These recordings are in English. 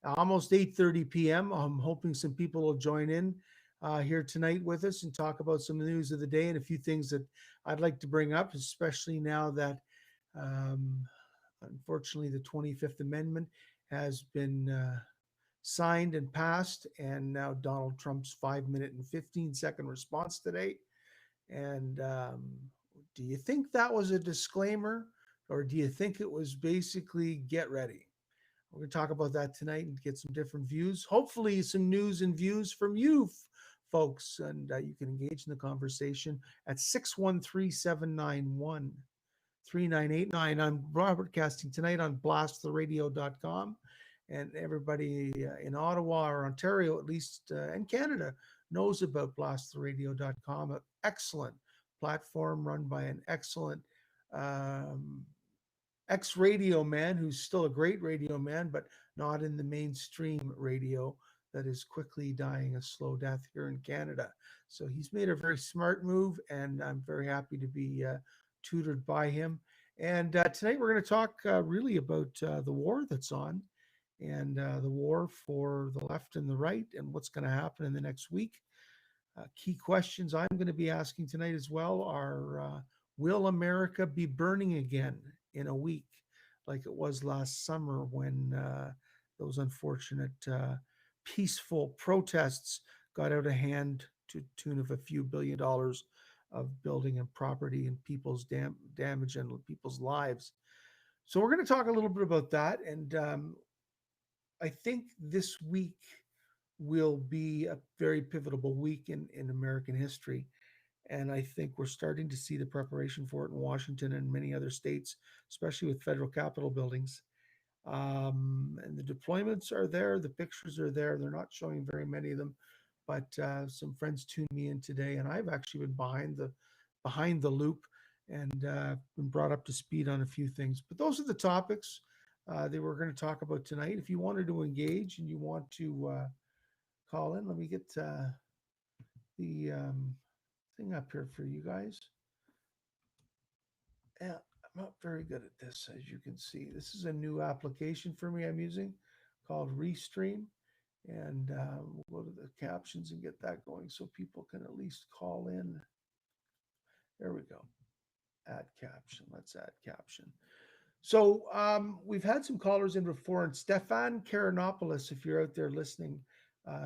almost 8:30 p.m. I'm hoping some people will join in here tonight with us and talk about some news of the day and a few things that I'd like to bring up, especially now that um, unfortunately the 25th Amendment has been signed and passed, and now Donald Trump's 5 minute and 15-second response today. And do you think that was a disclaimer, or do you think it was basically get ready? We're going to talk about that tonight and get some different views. Hopefully, some news and views from you folks, and you can engage in the conversation at 613-791-3989. I'm broadcasting tonight on blasttheradio.com, and everybody in Ottawa or Ontario, at least, and Canada knows about blasttheradio.com. An excellent platform run by an excellent um, ex radio man who's still a great radio man, but not in the mainstream radio that is quickly dying a slow death here in Canada. So he's made a very smart move, and I'm very happy to be tutored by him. And tonight we're going to talk really about the war that's on, and the war for the left and the right, and what's going to happen in the next week. Key questions I'm going to be asking tonight as well are will America be burning again in a week like it was last summer when those unfortunate peaceful protests got out of hand to the tune of a few $1 billion of building and property and people's damage and people's lives? So we're going to talk a little bit about that. And I think this week will be a very pivotal week in American history. And I think we're starting to see the preparation for it in Washington and many other states, especially with federal capitol buildings. And the deployments are there, the pictures are there. They're not showing very many of them, but some friends tuned me in today, and I've actually been behind the loop and been brought up to speed on a few things. But those are the topics that we're going to talk about tonight. If you wanted to engage and you want to call in, let me get the thing up here for you guys. Yeah, I'm not very good at this, as you can see. This is a new application for me I'm using called Restream. And we'll go to the captions and get that going so people can at least call in. There we go. Add caption. Let's add caption. So we've had some callers in before, and Stefan Karanopoulos, if you're out there listening,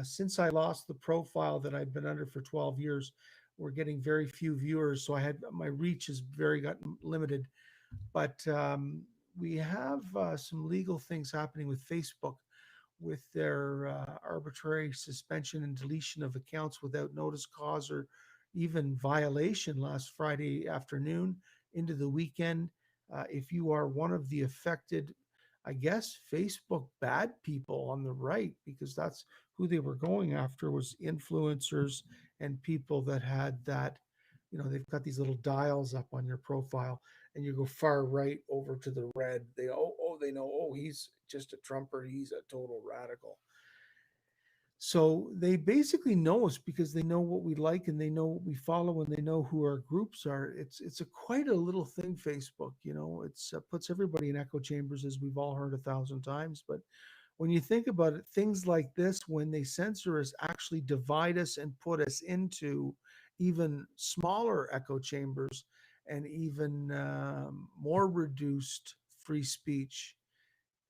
since I lost the profile that I've been under for 12 years, we're getting very few viewers. So I had my reach is very gotten limited, but we have some legal things happening with Facebook with their arbitrary suspension and deletion of accounts without notice, cause, or even violation last Friday afternoon into the weekend. If you are one of the affected, I guess, Facebook bad people on the right, because that's who they were going after, was influencers and people that had that, they've got these little dials up on your profile, and you go far right over to the red. They know, he's just a Trumper, he's a total radical. So they basically know us because they know what we like and they know what we follow and they know who our groups are. It's a quite a little thing, Facebook. It's puts everybody in echo chambers, as we've all heard 1,000 times. But when you think about it, things like this, when they censor us, actually divide us and put us into even smaller echo chambers and even more reduced free speech.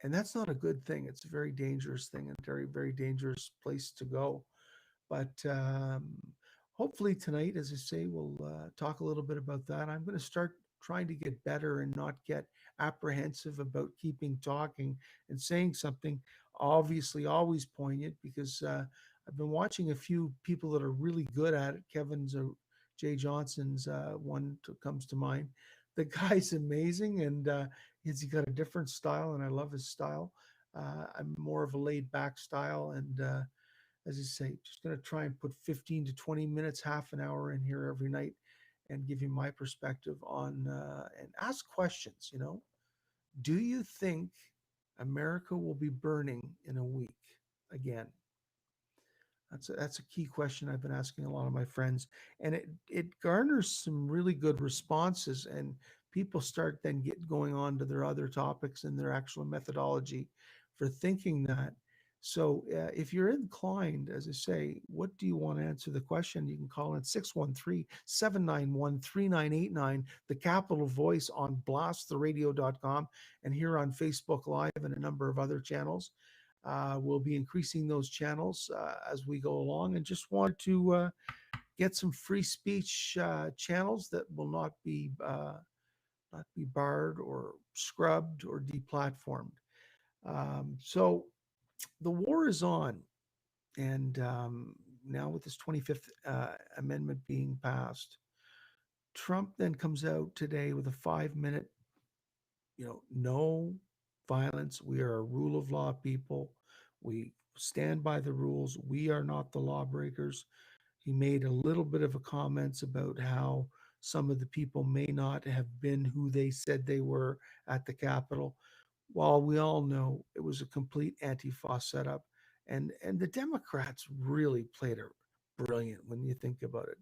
And that's not a good thing. It's a very dangerous thing and very, very dangerous place to go. But hopefully tonight, as I say, we'll talk a little bit about that. I'm going to start trying to get better and not get apprehensive about keeping talking and saying something obviously always poignant, because I've been watching a few people that are really good at it. Kevin's Jay Johnson's one comes to mind. The guy's amazing, and he's got a different style, and I love his style. I'm more of a laid back style, and as I say, just going to try and put 15 to 20 minutes, half an hour in here every night, and give you my perspective on and ask questions. Do you think America will be burning in a week again? That's a key question I've been asking a lot of my friends, and it garners some really good responses, and people start then going on to their other topics and their actual methodology for thinking that. So if you're inclined, as I say, what do you want to answer the question? You can call in 613-791-3989, the Capital Voice on blasttheradio.com, and here on Facebook Live and a number of other channels. We'll be increasing those channels as we go along, and just want to get some free speech channels that will not be barred or scrubbed or deplatformed. So the war is on, and now with this 25th amendment being passed, Trump then comes out today with a 5 minute, no violence. We are a rule of law people. We stand by the rules. We are not the lawbreakers. He made a little bit of a comments about how some of the people may not have been who they said they were at the Capitol. While we all know it was a complete Antifa setup, and the Democrats really played it brilliant when you think about it.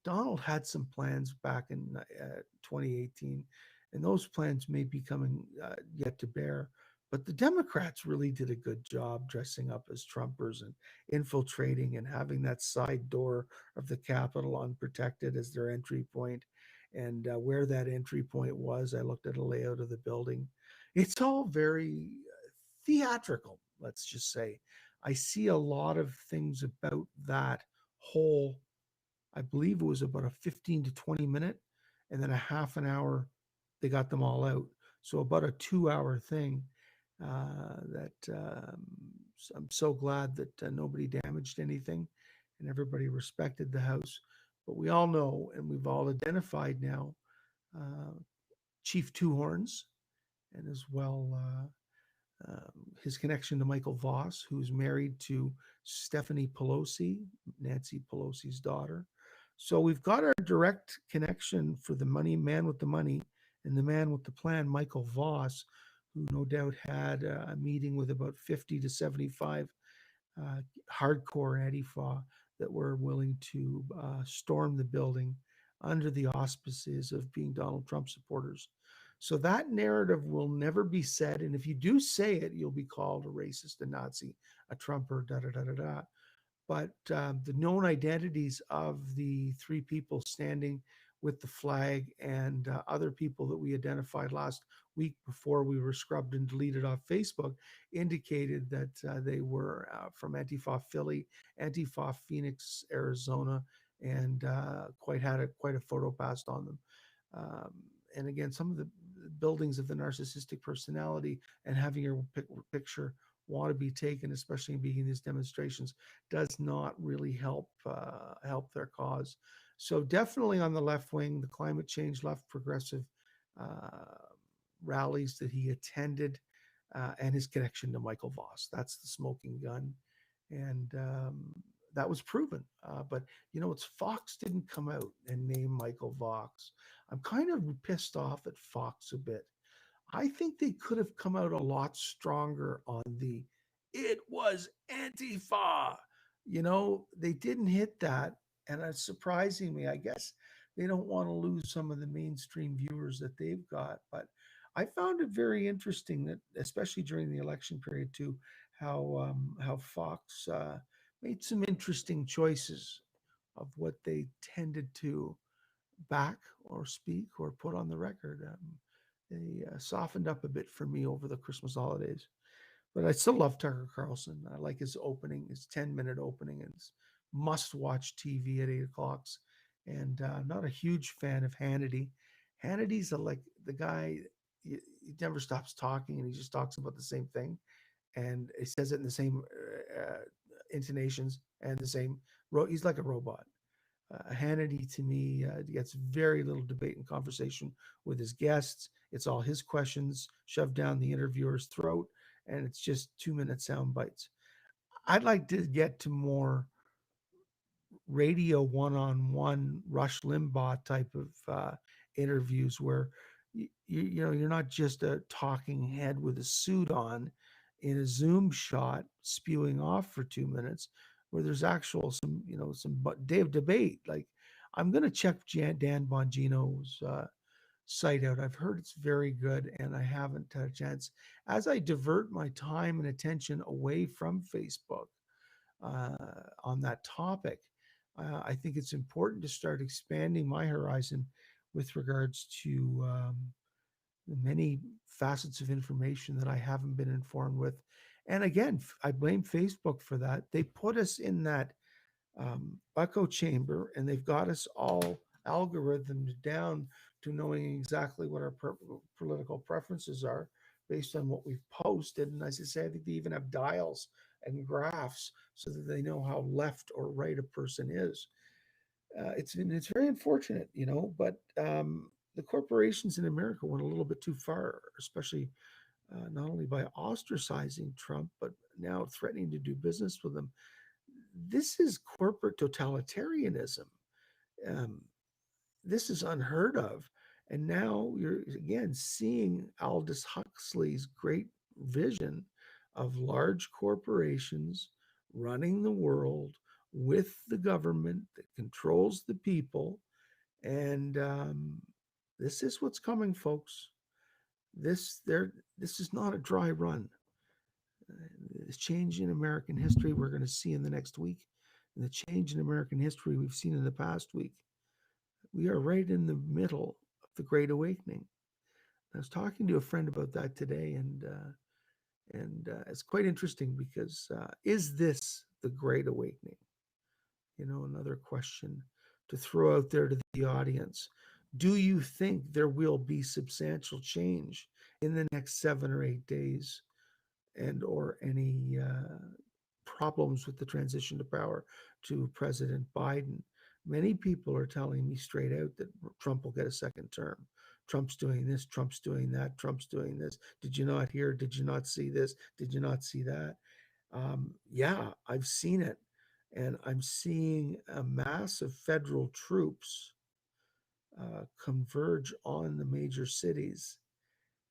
Donald had some plans back in 2018, and those plans may be coming yet to bear. But the Democrats really did a good job dressing up as Trumpers and infiltrating and having that side door of the Capitol unprotected as their entry point. And where that entry point was, I looked at a layout of the building. It's all very theatrical, let's just say. I see a lot of things about that whole, I believe it was about a 15 to 20 minute, and then a half an hour, they got them all out. So about a 2 hour thing. That I'm so glad that nobody damaged anything and everybody respected the house. But we all know, and we've all identified now, uh, Chief Two Horns, and as well his connection to Michael Voss, who's married to Stephanie Pelosi, Nancy Pelosi's daughter. So we've got our direct connection for the money man with the money and the man with the plan, Michael Voss, who no doubt had a meeting with about 50 to 75 uh, hardcore Antifa that were willing to storm the building under the auspices of being Donald Trump supporters. So that narrative will never be said. And if you do say it, you'll be called a racist, a Nazi, a Trumper, da da da da da. But the known identities of the three people standing with the flag and other people that we identified last week before we were scrubbed and deleted off Facebook indicated that they were from Antifa Philly, Antifa Phoenix, Arizona, and quite a photo passed on them. Um, and again, some of the buildings of the narcissistic personality and having your picture want to be taken, especially in being these demonstrations, does not really help their cause. So definitely on the left wing, the climate change left progressive uh, rallies that he attended, and his connection to Michael Voss. That's the smoking gun, and that was proven. But it's Fox didn't come out and name Michael Voss. I'm kind of pissed off at Fox a bit. I think they could have come out a lot stronger on the it was Antifa. They didn't hit that. And it's surprising me. I guess they don't want to lose some of the mainstream viewers that they've got. But I found it very interesting that, especially during the election period, too, how Fox made some interesting choices of what they tended to back or speak or put on the record. They softened up a bit for me over the Christmas holidays. But I still love Tucker Carlson. I like his opening, his 10-minute opening, and his must watch TV at 8 o'clock. And not a huge fan of Hannity. Hannity's like the guy, he never stops talking and he just talks about the same thing. And he says it in the same intonations and the same, he's like a robot. Hannity to me gets very little debate and conversation with his guests. It's all his questions shoved down the interviewer's throat, and it's just 2 minute sound bites. I'd like to get to more radio one-on-one Rush Limbaugh type of interviews where you're not just a talking head with a suit on in a Zoom shot spewing off for 2 minutes, where there's actual some debate. Like I'm going to check Dan Bongino's site out. I've heard it's very good, and I haven't had a chance. As I divert my time and attention away from Facebook on that topic, I think it's important to start expanding my horizon with regards to the many facets of information that I haven't been informed with. And again, I blame Facebook for that. They put us in that echo chamber, and they've got us all algorithmed down to knowing exactly what our political preferences are based on what we've posted. And as I say, I think they even have dials and graphs so that they know how left or right a person is. It's very unfortunate, but the corporations in America went a little bit too far, especially not only by ostracizing Trump, but now threatening to do business with him. This is corporate totalitarianism. Um, this is unheard of. And now you're again seeing Aldous Huxley's great vision of large corporations running the world with the government that controls the people. And this is what's coming, folks. This is not a dry run. This change in American history we're going to see in the next week, and the change in American history we've seen in the past week. We are right in the middle of the Great Awakening. I was talking to a friend about that today, and it's quite interesting because is this the Great Awakening? Another question to throw out there to the audience. Do you think there will be substantial change in the next 7 or 8 days, and or any problems with the transition to power to President Biden? Many people are telling me straight out that Trump will get a second term. Trump's doing this, Trump's doing that, Trump's doing this. Did you not hear? Did you not see this? Did you not see that? Yeah, I've seen it. And I'm seeing a mass of federal troops converge on the major cities.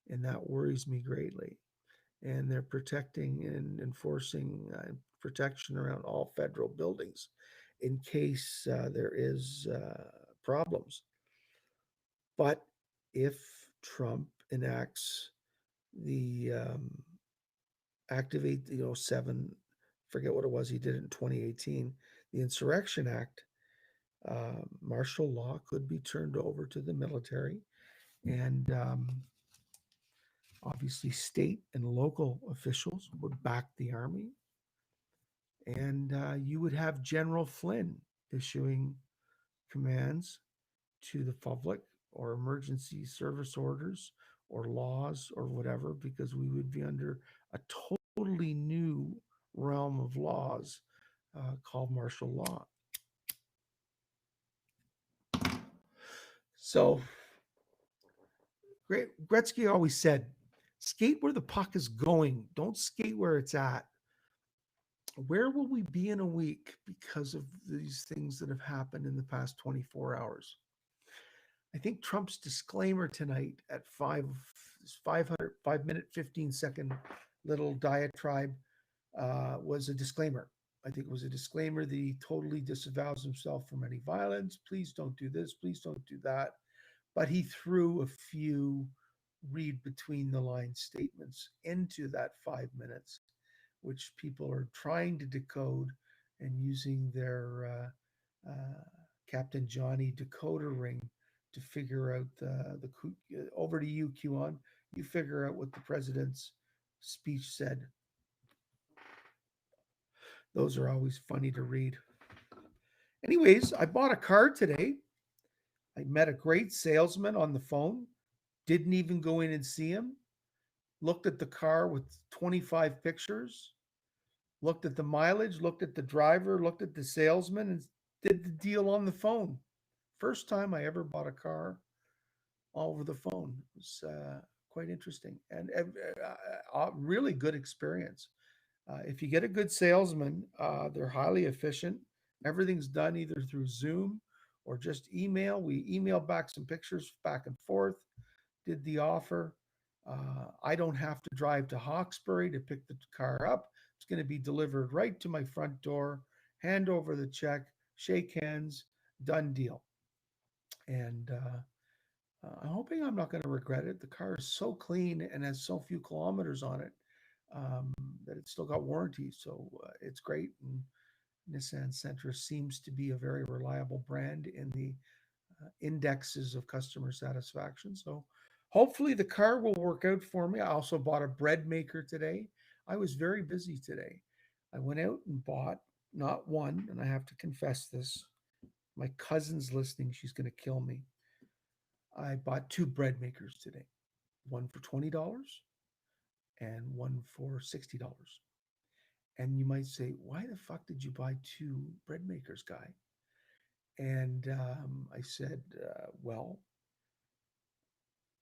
And that worries me greatly. And they're protecting and enforcing protection around all federal buildings in case there is problems. But if Trump enacts the activate, seven, forget what it was he did in 2018, the Insurrection Act, martial law could be turned over to the military, and obviously state and local officials would back the army, and you would have General Flynn issuing commands to the public or emergency service orders or laws or whatever, because we would be under a totally new realm of laws called martial law. So Gretzky always said, skate where the puck is going. Don't skate where it's at. Where will we be in a week because of these things that have happened in the past 24 hours? I think Trump's disclaimer tonight at 5 minute, 15-second little diatribe was a disclaimer. I think it was a disclaimer that he totally disavows himself from any violence. Please don't do this. Please don't do that. But he threw a few read between the line statements into that 5 minutes, which people are trying to decode and using their Captain Johnny decoder ring to figure out the over to you, QAnon. You figure out what the president's speech said. Those are always funny to read. Anyways, I bought a car today. I met a great salesman on the phone. Didn't even go in and see him. Looked at the car with 25 pictures. Looked at the mileage, looked at the driver, looked at the salesman, and did the deal on the phone. First time I ever bought a car all over the phone. It was quite interesting and a really good experience. If you get a good salesman, they're highly efficient. Everything's done either through Zoom or just email. We emailed back some pictures back and forth, did the offer. I don't have to drive to Hawkesbury to pick the car up. It's going to be delivered right to my front door, hand over the check, shake hands, done deal. And I'm hoping I'm not going to regret it. The car is so clean and has so few kilometers on it um, that it's still got warranty. So it's great. And Nissan Sentra seems to be a very reliable brand in the indexes of customer satisfaction. So hopefully the car will work out for me. I also bought a bread maker today. I was very busy today. I went out and bought not one, and I have to confess this. My cousin's listening. She's going to kill me. I bought two bread makers today, one for $20 and one for $60. And you might say, why the fuck did you buy two bread makers, guy? And I said, well,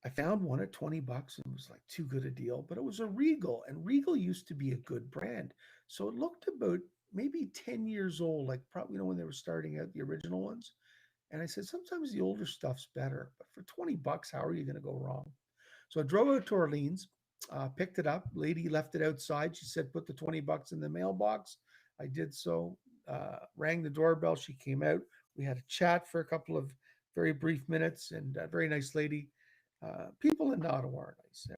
I found one at $20 and it was like too good a deal, but it was a Regal, and Regal used to be a good brand. So it looked about maybe 10 years old, like probably when they were starting out, the original ones. And I said, sometimes the older stuff's better, but for $20, how are you going to go wrong? So I drove out to Orleans, picked it up. Lady left it outside. She said, put the $20 in the mailbox. I did so, rang the doorbell. She came out. We had a chat for a couple of very brief minutes, and a very nice lady. People in Ottawa are nice.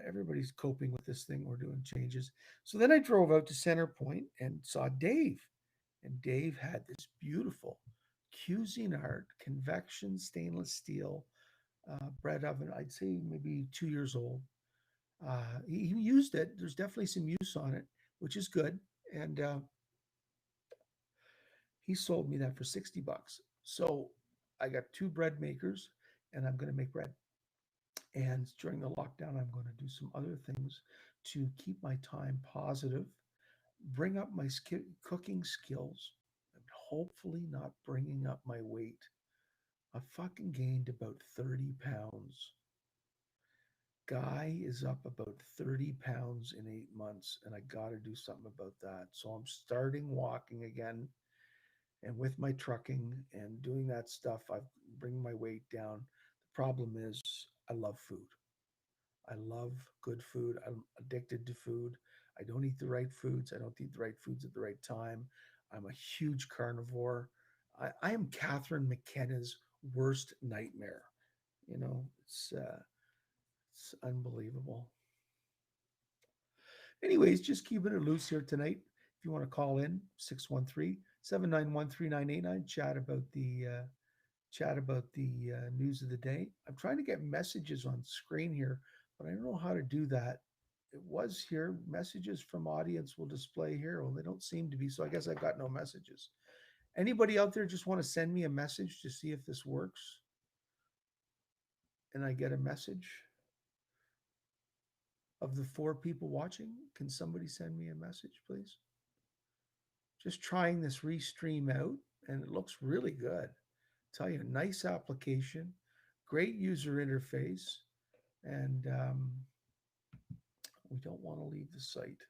Everybody's coping with this thing. We're doing changes. So then I drove out to Center Point and saw Dave. And Dave had this beautiful Cuisinart convection stainless steel bread oven. I'd say maybe 2 years old. He used it. There's definitely some use on it, which is good. And he sold me that for $60. So I got two bread makers, and I'm going to make bread. And during the lockdown, I'm going to do some other things to keep my time positive, bring up my cooking skills, and hopefully not bringing up my weight. I fucking gained about 30 pounds. Guy is up about 30 pounds in 8 months, and I got to do something about that. So I'm starting walking again, and with my trucking and doing that stuff, I'm bringing my weight down. The problem is, I love food. I love good food. I'm addicted to food. I don't eat the right foods. I don't eat the right foods at the right time. I'm a huge carnivore. I am Catherine McKenna's worst nightmare. It's unbelievable. Anyways, just keeping it loose here tonight. If you want to call in, 613-791-3989, chat about the news of the day. I'm trying to get messages on screen here, but I don't know how to do that. It was here. Messages from audience will display here. Well, they don't seem to be, so I guess I've got no messages. Anybody out there just want to send me a message to see if this works? And I get a message of the four people watching. Can somebody send me a message, please? Just trying this restream out, and it looks really good. Tell you, nice application, great user interface, and we don't want to leave the site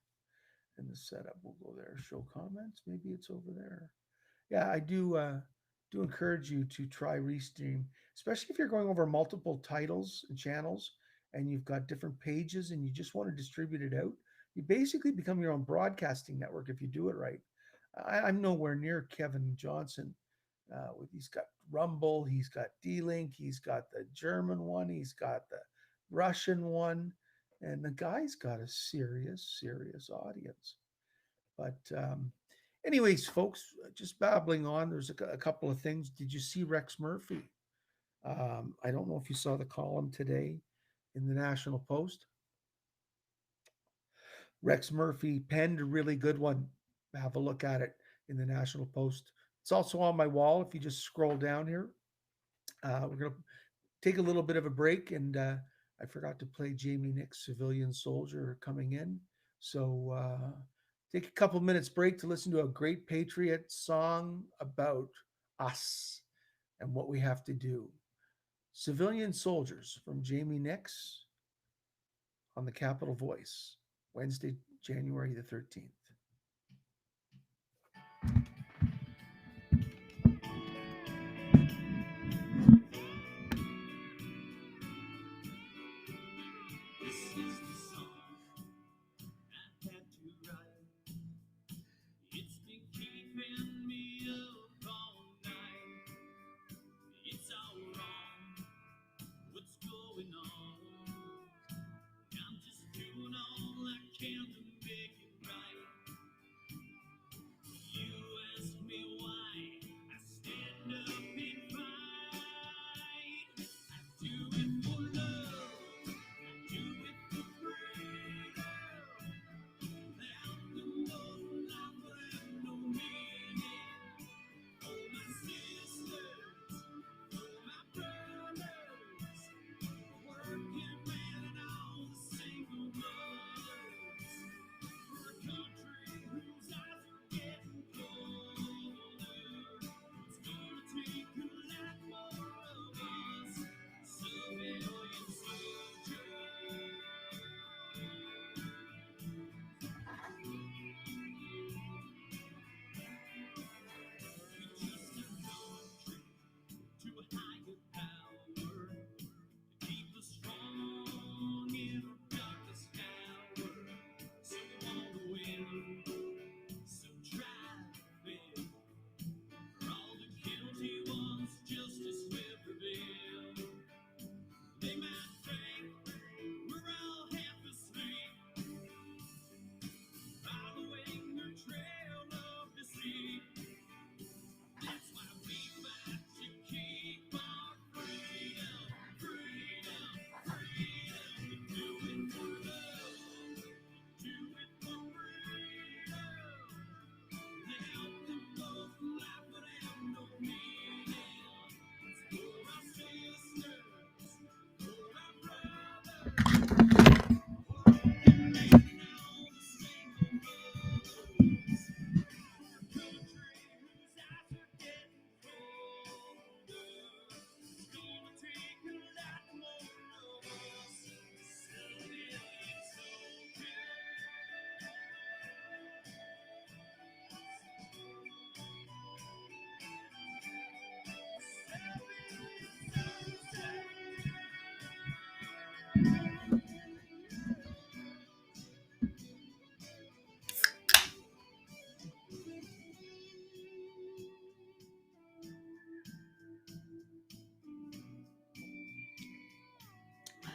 in the setup. We'll go there. Show comments. Maybe it's over there. Yeah, I do encourage you to try Restream, especially if you're going over multiple titles and channels, and you've got different pages and you just want to distribute it out. You basically become your own broadcasting network if you do it right. I'm nowhere near Kevin Johnson. He's got Rumble, he's got D-Link, he's got the German one, he's got the Russian one, and the guy's got a serious, serious audience. But anyways, folks, just babbling on. There's a couple of things. Did you see Rex Murphy? I don't know if you saw the column today in the National Post. Rex Murphy penned a really good one. Have a look at it in the National Post. It's also on my wall if you just scroll down here. We're going to take a little bit of a break, and I forgot to play Jamie Nick's Civilian Soldier coming in. So take a couple minutes break to listen to a great patriot song about us and what we have to do. Civilian Soldiers from Jamie Nix on the Capitol Voice, Wednesday, January the 13th. This is the song I had to write. It's been keeping me up all night. It's all wrong.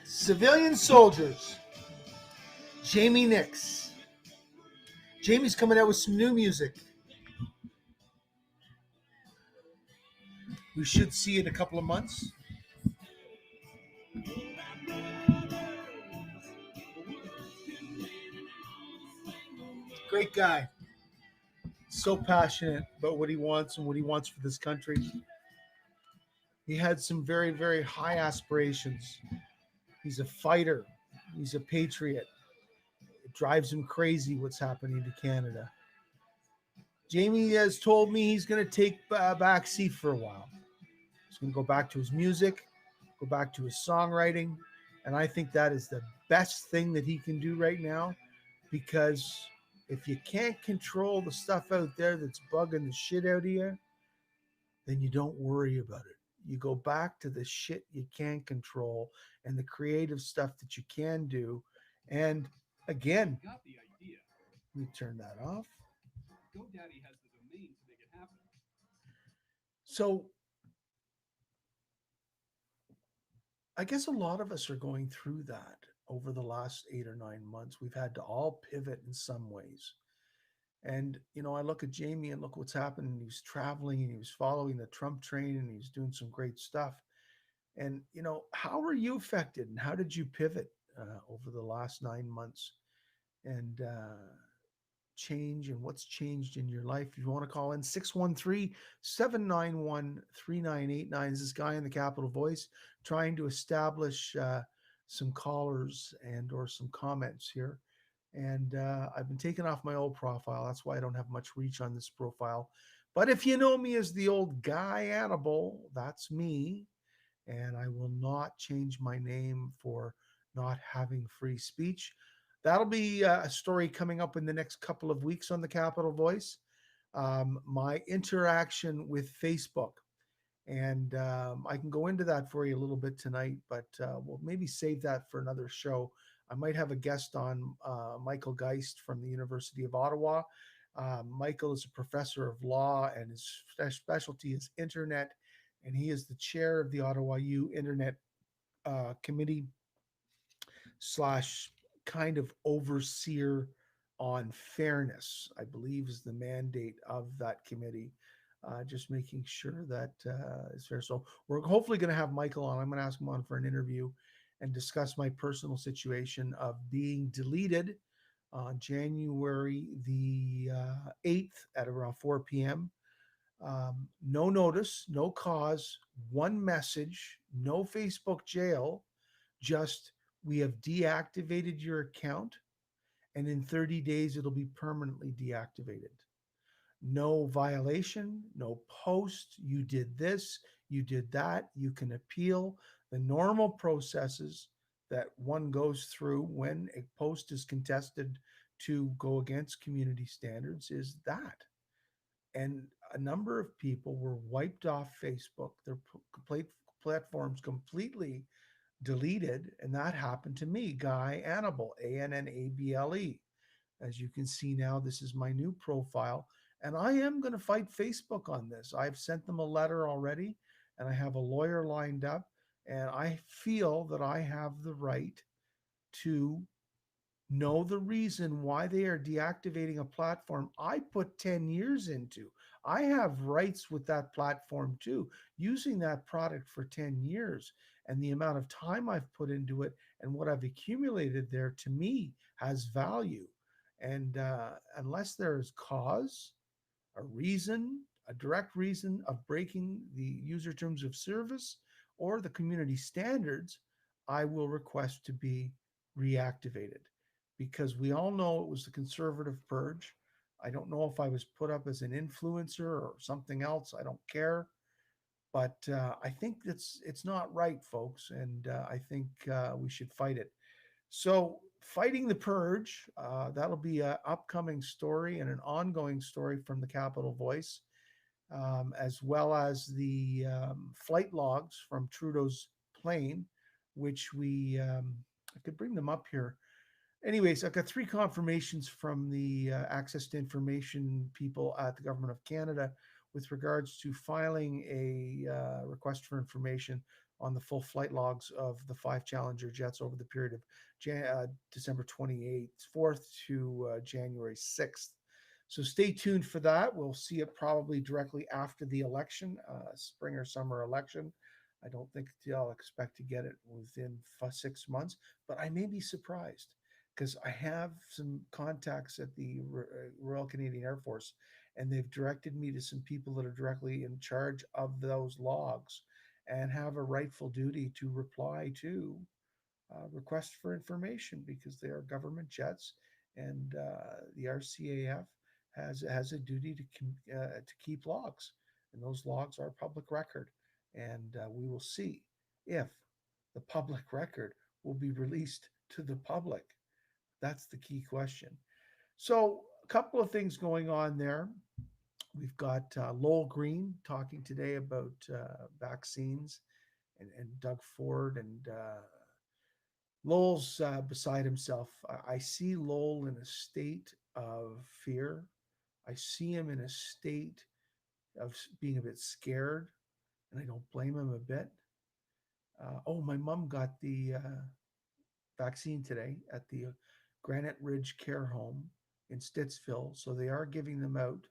Civilian soldiers. Jamie Nix. Jamie's coming out with some new music. We should see it in a couple of months. Great guy. So passionate about what he wants and what he wants for this country. He had some very, very high aspirations. He's a fighter. He's a patriot. It drives him crazy what's happening to Canada. Jamie has told me he's going to take a back seat for a while. He's going to go back to his music, go back to his songwriting. And I think that is the best thing that he can do right now, because if you can't control the stuff out there that's bugging the shit out of you, then you don't worry about it. You go back to the shit you can control and the creative stuff that you can do. And again, let me turn that off. So I guess a lot of us are going through that over the last 8 or 9 months. We've had to all pivot in some ways. And, I look at Jamie and look what's happened. He was traveling and he was following the Trump train and he's doing some great stuff. And, how were you affected and how did you pivot over the last 9 months and change, and what's changed in your life? If you want to call in, 613-791-3989. Is this guy in the Capital Voice trying to establish some callers and or some comments here. And I've been taking off my old profile. That's why I don't have much reach on this profile. But if you know me as the old guy Annibal, that's me. And I will not change my name for not having free speech. That'll be a story coming up in the next couple of weeks on the Capital Voice. My interaction with Facebook. And I can go into that for you a little bit tonight, but we'll maybe save that for another show. I might have a guest on, Michael Geist from the University of Ottawa. Michael is a professor of law, and his specialty is internet, and he is the chair of the Ottawa U Internet Committee slash kind of overseer on fairness, I believe is the mandate of that committee. Just making sure that is fair. So we're hopefully going to have Michael on. I'm going to ask him on for an interview and discuss my personal situation of being deleted on January the 8th at around 4 p.m. No notice, no cause, one message, no Facebook jail, just we have deactivated your account, and in 30 days it'll be permanently deactivated. No violation, no post, you did this, you did that, you can appeal. The normal processes that one goes through when a post is contested to go against community standards is that. And a number of people were wiped off Facebook, their platforms completely deleted, and that happened to me, Guy Annable, Annable. As you can see now, this is my new profile, and I am going to fight Facebook on this. I've sent them a letter already, and I have a lawyer lined up, and I feel that I have the right to know the reason why they are deactivating a platform I put 10 years into. I have rights with that platform too, using that product for 10 years. And the amount of time I've put into it and what I've accumulated there, to me, has value. And unless there is cause, a reason, a direct reason of breaking the user terms of service or the community standards, I will request to be reactivated, because we all know it was the conservative purge. I don't know if I was put up as an influencer or something else. I don't care. But I think it's not right, folks, and I think we should fight it. So, fighting the purge, that'll be an upcoming story and an ongoing story from the Capital Voice, as well as the flight logs from Trudeau's plane, which we I could bring them up here. Anyways, I've got three confirmations from the Access to Information people at the Government of Canada with regards to filing a request for information on the full flight logs of the five Challenger jets over the period of December 28th, 4th to January 6th. So stay tuned for that. We'll see it probably directly after the election, spring or summer election. I don't think they'll expect to get it within 6 months, but I may be surprised because I have some contacts at the Royal Canadian Air Force, and they've directed me to some people that are directly in charge of those logs and have a rightful duty to reply to requests for information because they are government jets, and the RCAF has a duty to keep logs, and those logs are public record, and we will see if the public record will be released to the public. That's the key question. So, a couple of things going on there. We've got Lowell Green talking today about vaccines, and Doug Ford, and Lowell's beside himself. I see Lowell in a state of fear. I see him in a state of being a bit scared, and I don't blame him a bit. Oh, my mom got the vaccine today at the Granite Ridge Care Home in Stittsville. So they are giving them out.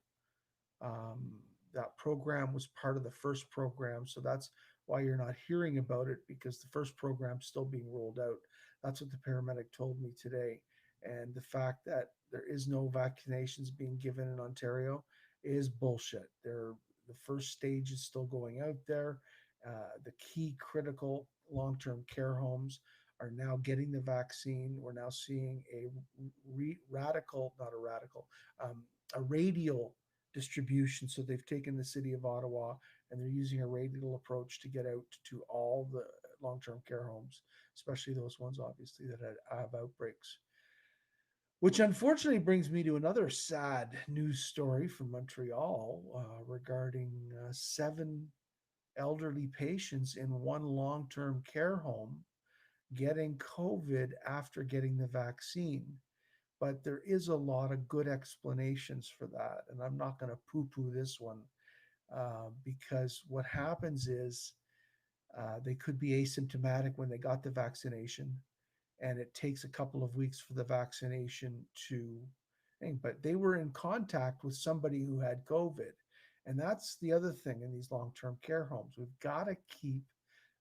Um, that program was part of the first program. So that's why you're not hearing about it, because the first program's still being rolled out. That's what the paramedic told me today. And the fact that there is no vaccinations being given in Ontario is bullshit. The first stage is still going out there. The key critical long term care homes are now getting the vaccine. We're now seeing radical, not a radical, a radial distribution. So they've taken the city of Ottawa and they're using a radial approach to get out to all the long-term care homes, especially those ones obviously that have outbreaks. Which unfortunately brings me to another sad news story from Montreal regarding seven elderly patients in one long-term care home getting COVID after getting the vaccine. But there is a lot of good explanations for that. And I'm not going to poo poo this one because what happens is they could be asymptomatic when they got the vaccination, and it takes a couple of weeks for the vaccination to. But they were in contact with somebody who had COVID. And that's the other thing in these long term care homes. We've got to keep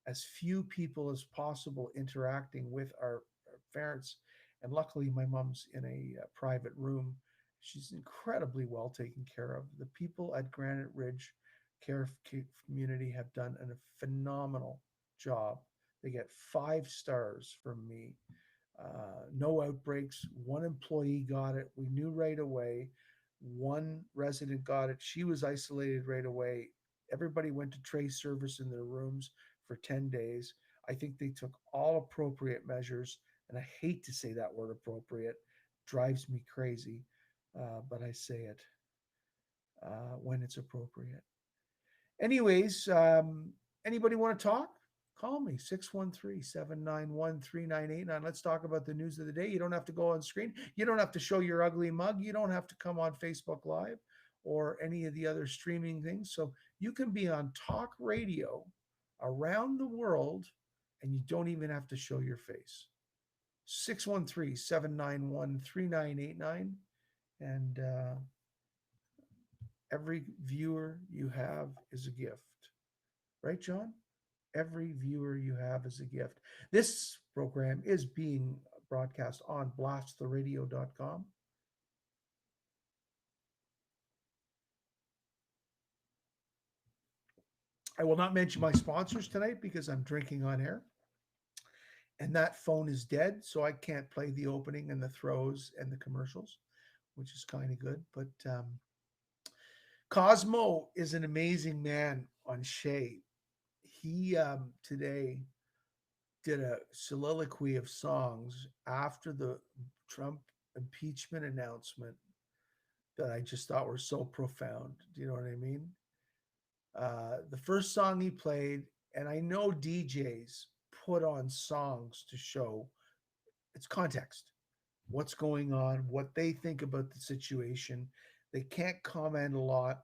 as few people as possible interacting with our parents. And luckily, my mom's in a private room. She's incredibly well taken care of. The people at Granite Ridge Care Community have done a phenomenal job. They get 5 stars from me. No outbreaks. One employee got it. We knew right away. One resident got it. She was isolated right away. Everybody went to trace service in their rooms for 10 days. I think they took all appropriate measures. And I hate to say that word appropriate, drives me crazy, but I say it when it's appropriate. Anyways, anybody want to talk? Call me 613-791-3989. Let's talk about the news of the day. You don't have to go on screen. You don't have to show your ugly mug. You don't have to come on Facebook Live or any of the other streaming things. So you can be on talk radio around the world and you don't even have to show your face. 613-791-3989. And every viewer you have is a gift. Right, John? Every viewer you have is a gift. This program is being broadcast on blasttheradio.com. I will not mention my sponsors tonight because I'm drinking on air. And that phone is dead, so I can't play the opening and the throws and the commercials, which is kind of good. But Cosmo is an amazing man on Shay. He today did a soliloquy of songs after the Trump impeachment announcement that I just thought were so profound. Do you know what I mean? The first song he played, and I know DJs put on songs to show It's context. What's going on, what they think about the situation. They can't comment a lot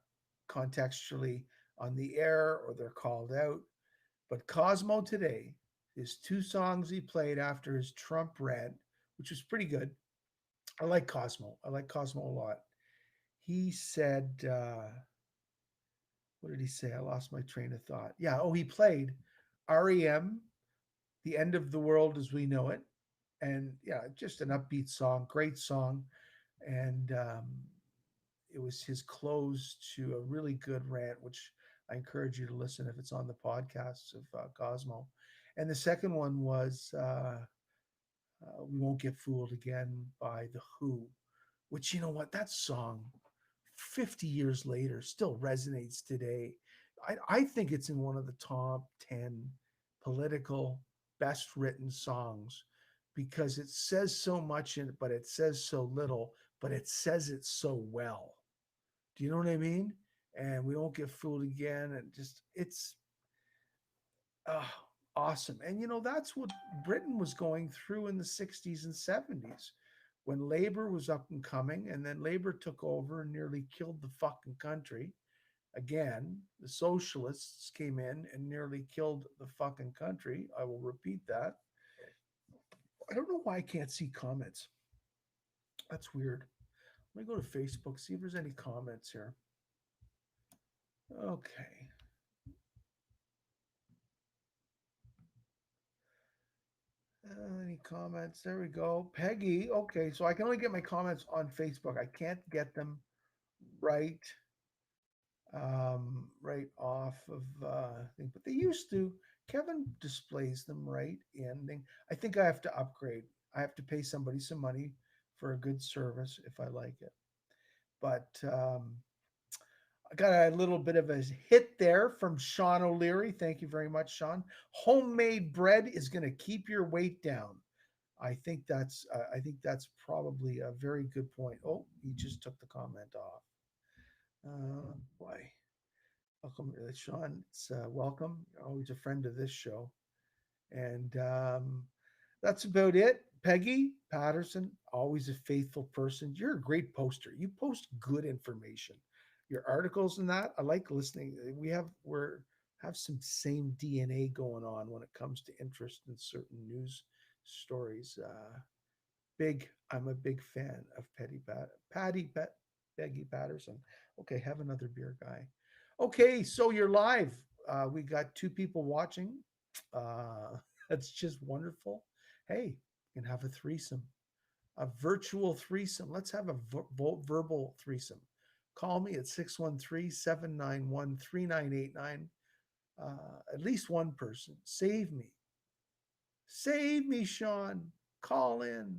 contextually on the air or they're called out. But Cosmo today, his two songs he played after his Trump rant, which was pretty good. I like Cosmo. I like Cosmo a lot. He said, what did he say? I lost my train of thought. Yeah. Oh, he played REM, The End of the World as We Know It. And yeah, just an upbeat song, great song. And it was his close to a really good rant, which I encourage you to listen if it's on the podcasts of Cosmo. And the second one was We Won't Get Fooled Again by The Who, which, you know what, that song 50 years later still resonates today. I think it's in one of the top 10 political best written songs because it says so much in it, but it says so little, but it says it so well. Do you know what I mean? And we won't get fooled again. And just, it's uh, awesome. And, you know, that's what Britain was going through in the 60s and 70s when Labor was up and coming. And then Labor took over and nearly killed the fucking country. Again, the socialists came in and nearly killed the fucking country. I will repeat that. I don't know why I can't see comments. That's weird. Let me go to Facebook, see if there's any comments here. Okay. Any comments? There we go. Peggy. Okay, so I can only get my comments on Facebook. I can't get them right right off of thing, but they used to. Kevin displays them right in. I think I have to upgrade. I have to pay somebody some money for a good service if I like it. But I got a little bit of a hit there from Sean O'Leary. Thank you very much, Sean. Homemade bread is going to keep your weight down. I think that's probably a very good point. Oh, he just took the comment off. Boy, welcome, Sean. It's welcome. You're always a friend of this show, and that's about it. Peggy Patterson, always a faithful person. You're a great poster. You post good information. Your articles and that, I like listening. We're have some same DNA going on when it comes to interest in certain news stories. I'm a big fan of Peggy Patterson. Okay, have another beer, guy. Okay, so you're live. We got two people watching. Uh, that's just wonderful. Hey, you can have a threesome, a virtual threesome. Let's have a verbal threesome. Call me at 613-791-3989. At least one person. Save me. Save me, Sean. Call in.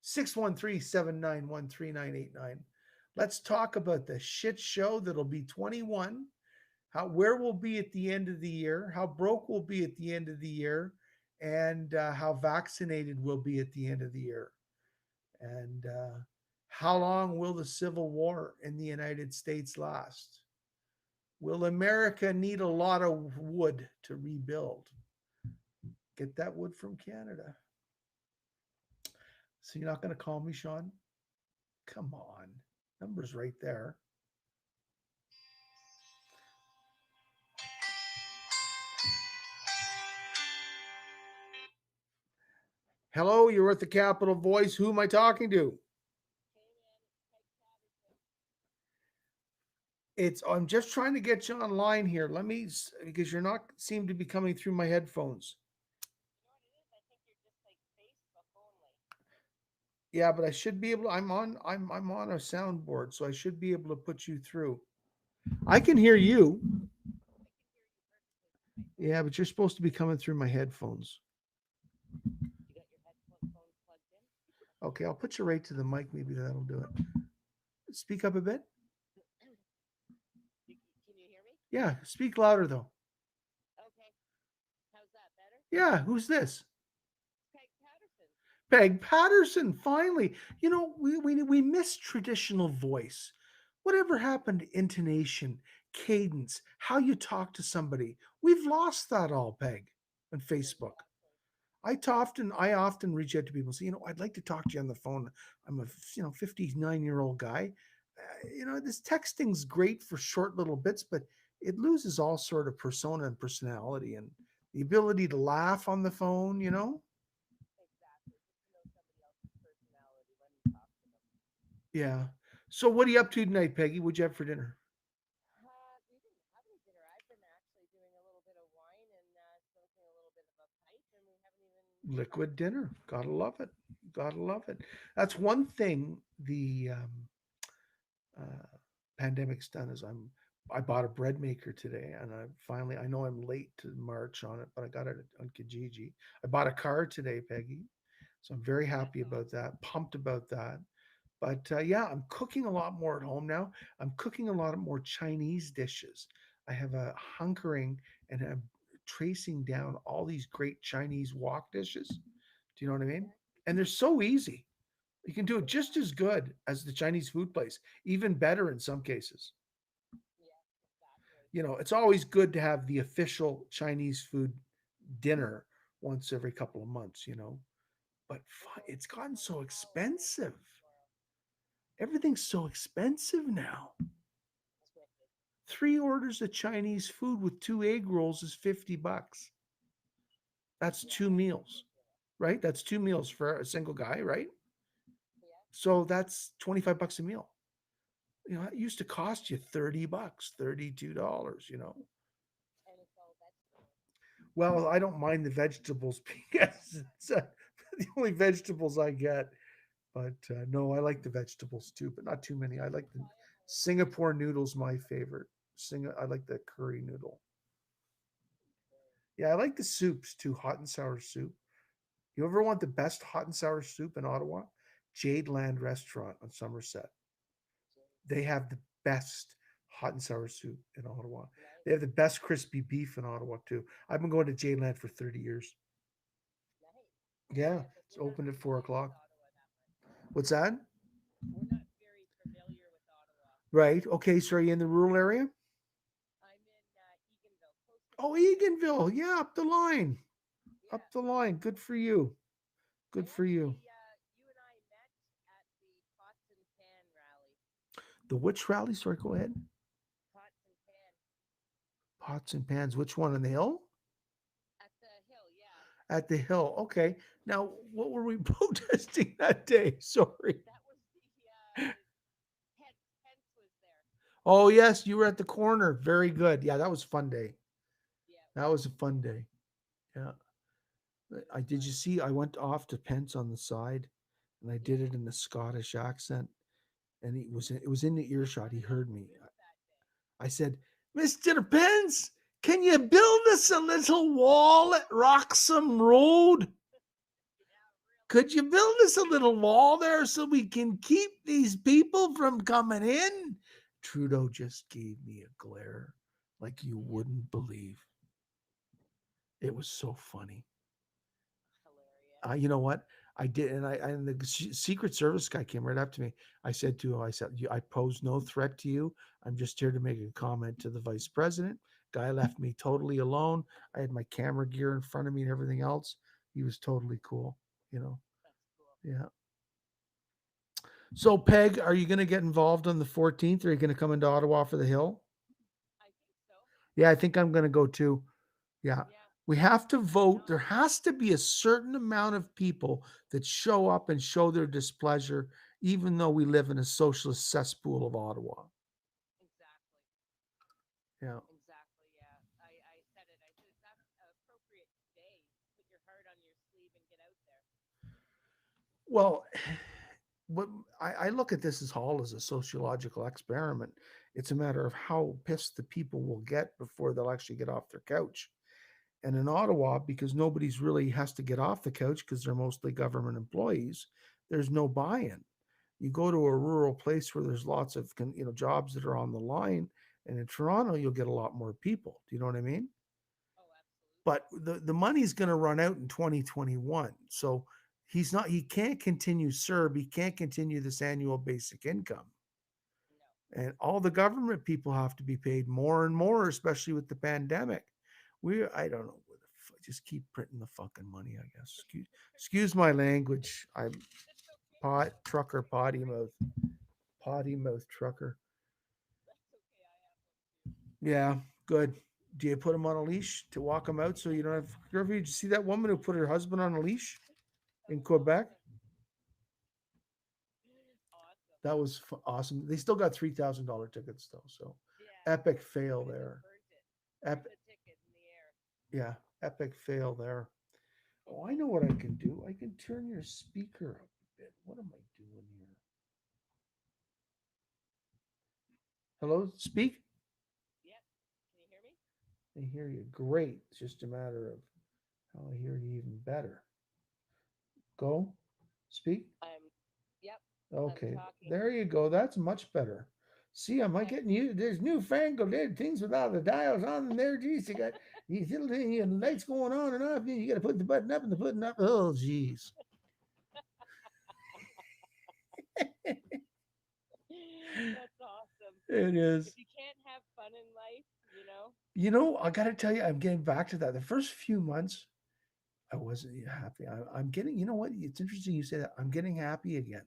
613-791-3989. Let's talk about the shit show that'll be 21, how where we'll be at the end of the year, how broke we'll be at the end of the year, and how vaccinated we'll be at the end of the year. And how long will the Civil War in the United States last? Will America need a lot of wood to rebuild? Get that wood from Canada. So you're not going to call me, Sean? Come on. Number's right there. Hello, you're at the Capital Voice. Who am I talking to? I'm just trying to get you online here. Let me because you're not seem to be coming through my headphones. Yeah, but I should be able to, I'm on a soundboard, so I should be able to put you through. I can hear you. Yeah, but you're supposed to be coming through my headphones. Okay, I'll put you right to the mic. Maybe that'll do it. Speak up a bit. Yeah, speak louder though. Yeah, who's this? Peg Patterson, finally. You know, we miss traditional voice. Whatever happened to intonation, cadence, how you talk to somebody? We've lost that all, Peg, on Facebook. I often reach out to people and say, I'd like to talk to you on the phone. I'm a 59-year-old guy. This texting's great for short little bits, but it loses all sort of persona and personality and the ability to laugh on the phone. Exactly. Get to know somebody else's personality when you talk to them. Yeah. So what are you up to tonight, Peggy? What'd you have for dinner? We didn't have any dinner. I've been actually doing a little bit of wine and smoking a little bit of a pipe, and we haven't even Liquid started. dinner. Gotta love it. Gotta love it. That's one thing the uh, pandemic's done is I bought a bread maker today, and I know I'm late to March on it, but I got it on Kijiji. I bought a car today, Peggy, so I'm very Oh, happy that's about awesome. that. Pumped about that. But yeah, I'm cooking a lot more at home now. I'm cooking a lot more Chinese dishes. I have a hunkering and I'm tracing down all these great Chinese wok dishes. Do you know what I mean? Yeah, And they're so easy. You can do it yeah, just as good as the Chinese food place, even better in some cases. yeah, exactly. It's always good to have the official Chinese food dinner once every couple of months. But It goes it's quick gotten on the so palate, doesn't expensive. it, Laura? Everything's so expensive now. It's wicked. Three orders of Chinese food with two egg rolls is $50. That's Yeah, two that's meals, ridiculous. right? That's two meals for a single guy, right? Yeah, So that's $25 a meal. It used to cost you $30, $32. and it's all vegetables. Well, I don't mind the vegetables because it's the only vegetables I get. But no, I like the vegetables too, but not too many. I like the I am more of a Singapore noodles, vegetable my person. favorite. I like the curry noodle. Okay. Yeah, I like the soups too, hot and sour soup. You ever want the best hot and sour soup in Ottawa? Jade Land Restaurant on Somerset. Jade They Land. have the best hot and sour soup in Ottawa. They have Nice, the best crispy beef in Ottawa too. I've been going to Jade Land for 30 years. nice. Yeah, Yeah, because it's we're not open at four familiar with o'clock. Ottawa that much. What's that? We're not very familiar with Ottawa. Right. Okay. So are you in the rural area? I'm in Eganville, close to Oh, Kingston. Eganville. Yeah, up the line. Yeah, Up the line. Good for you. I Good for you. actually, you and I met at the Pots and Pan rally. The which rally? Sorry, go ahead. Pots and Pan Pots and pans. Which one on the hill? at the hill. Yeah, At the hill. Okay. Now, what were we protesting that day? Sorry. that was the Pence. Pence was there. Oh, yes, you were at the corner. Very good. Yeah, that was a fun day. Yeah, it That was. was a fun day. Yeah. It I did you was. see I went off to Pence on the side and I did Yeah. it in a Scottish accent and it was in the You earshot. He brought it out heard in me. Moose that day. I said, "Mr. Pence, can you build us a little wall at Roxham Road? Yeah, really. Could you build us a little wall there so we can keep these people from coming in?" Trudeau just gave me a glare like you Yeah, wouldn't believe. It was so funny. hilarious. You know what? I did, and the Secret Service guy came right up to me. I said to him, I said, I pose no threat to you. I'm just here to make a comment to the vice president. Guy left me totally alone. I had my camera gear in front of me and everything else. He was totally cool, you know. That's cool. Yeah. So, Peg, are you going to get involved on the 14th? Or are you going to come into Ottawa for the Hill? I think so. Yeah, I think I'm going to go too. Yeah. Yeah, We have to let me vote. There know. has to be a certain amount of people that show up and show their displeasure, even though we live in a socialist cesspool of Ottawa. Exactly. Yeah. Exactly. Yeah. I said it. I said it's appropriate today. Put your heart on your sleeve and get out there. Well, what I look at this as all as a sociological experiment. It's a matter of how pissed the people will get before they'll actually get off their couch. And in Ottawa, because nobody's really has to get off the couch because they're mostly government employees, there's no buy-in. You go to a rural place where there's lots of jobs that are on the line, and in Toronto you'll get a lot more people. Do you know what I mean? Oh, absolutely. But the money's going to run out in 2021, so he can't continue CERB. He can't continue this annual basic income, No. and all the government people have to be paid more and more, especially with the pandemic. I don't know, Just keep printing the fucking money, I guess. Excuse my language. I'm That's okay. trucker, potty mouth trucker. That's okay. I have one too. Yeah, good. Do you put him on a leash to walk him out so you don't have? Did you see that woman who put her husband on a leash That in was Quebec? awesome. Awesome. That was awesome. They still got $3,000 tickets though, so Yeah. epic They fail could have just there. burnt it. Burn Ep- the ticket in the air. yeah, epic fail there. Oh, I Mhm. know what I can do. I can turn your speaker up a bit. What am I doing here? Hello, speak. Yep. Can you hear me? I hear you great. It's just a matter of how I hear you even better. Go, speak. I'm. Yep. I'm Okay, talking. there you go. That's much better. See, am I Okay. getting you? There's newfangled things without the dials on them there. Geez, you got these little things, and lights going on and off. You got to put the button up and the button up. Oh, geez. That's awesome. It If is. you can't have fun in life, I got to tell you, I'm getting back to that. The first few months, I wasn't happy. I'm getting, you know what? It's interesting you say that. I'm getting happy again.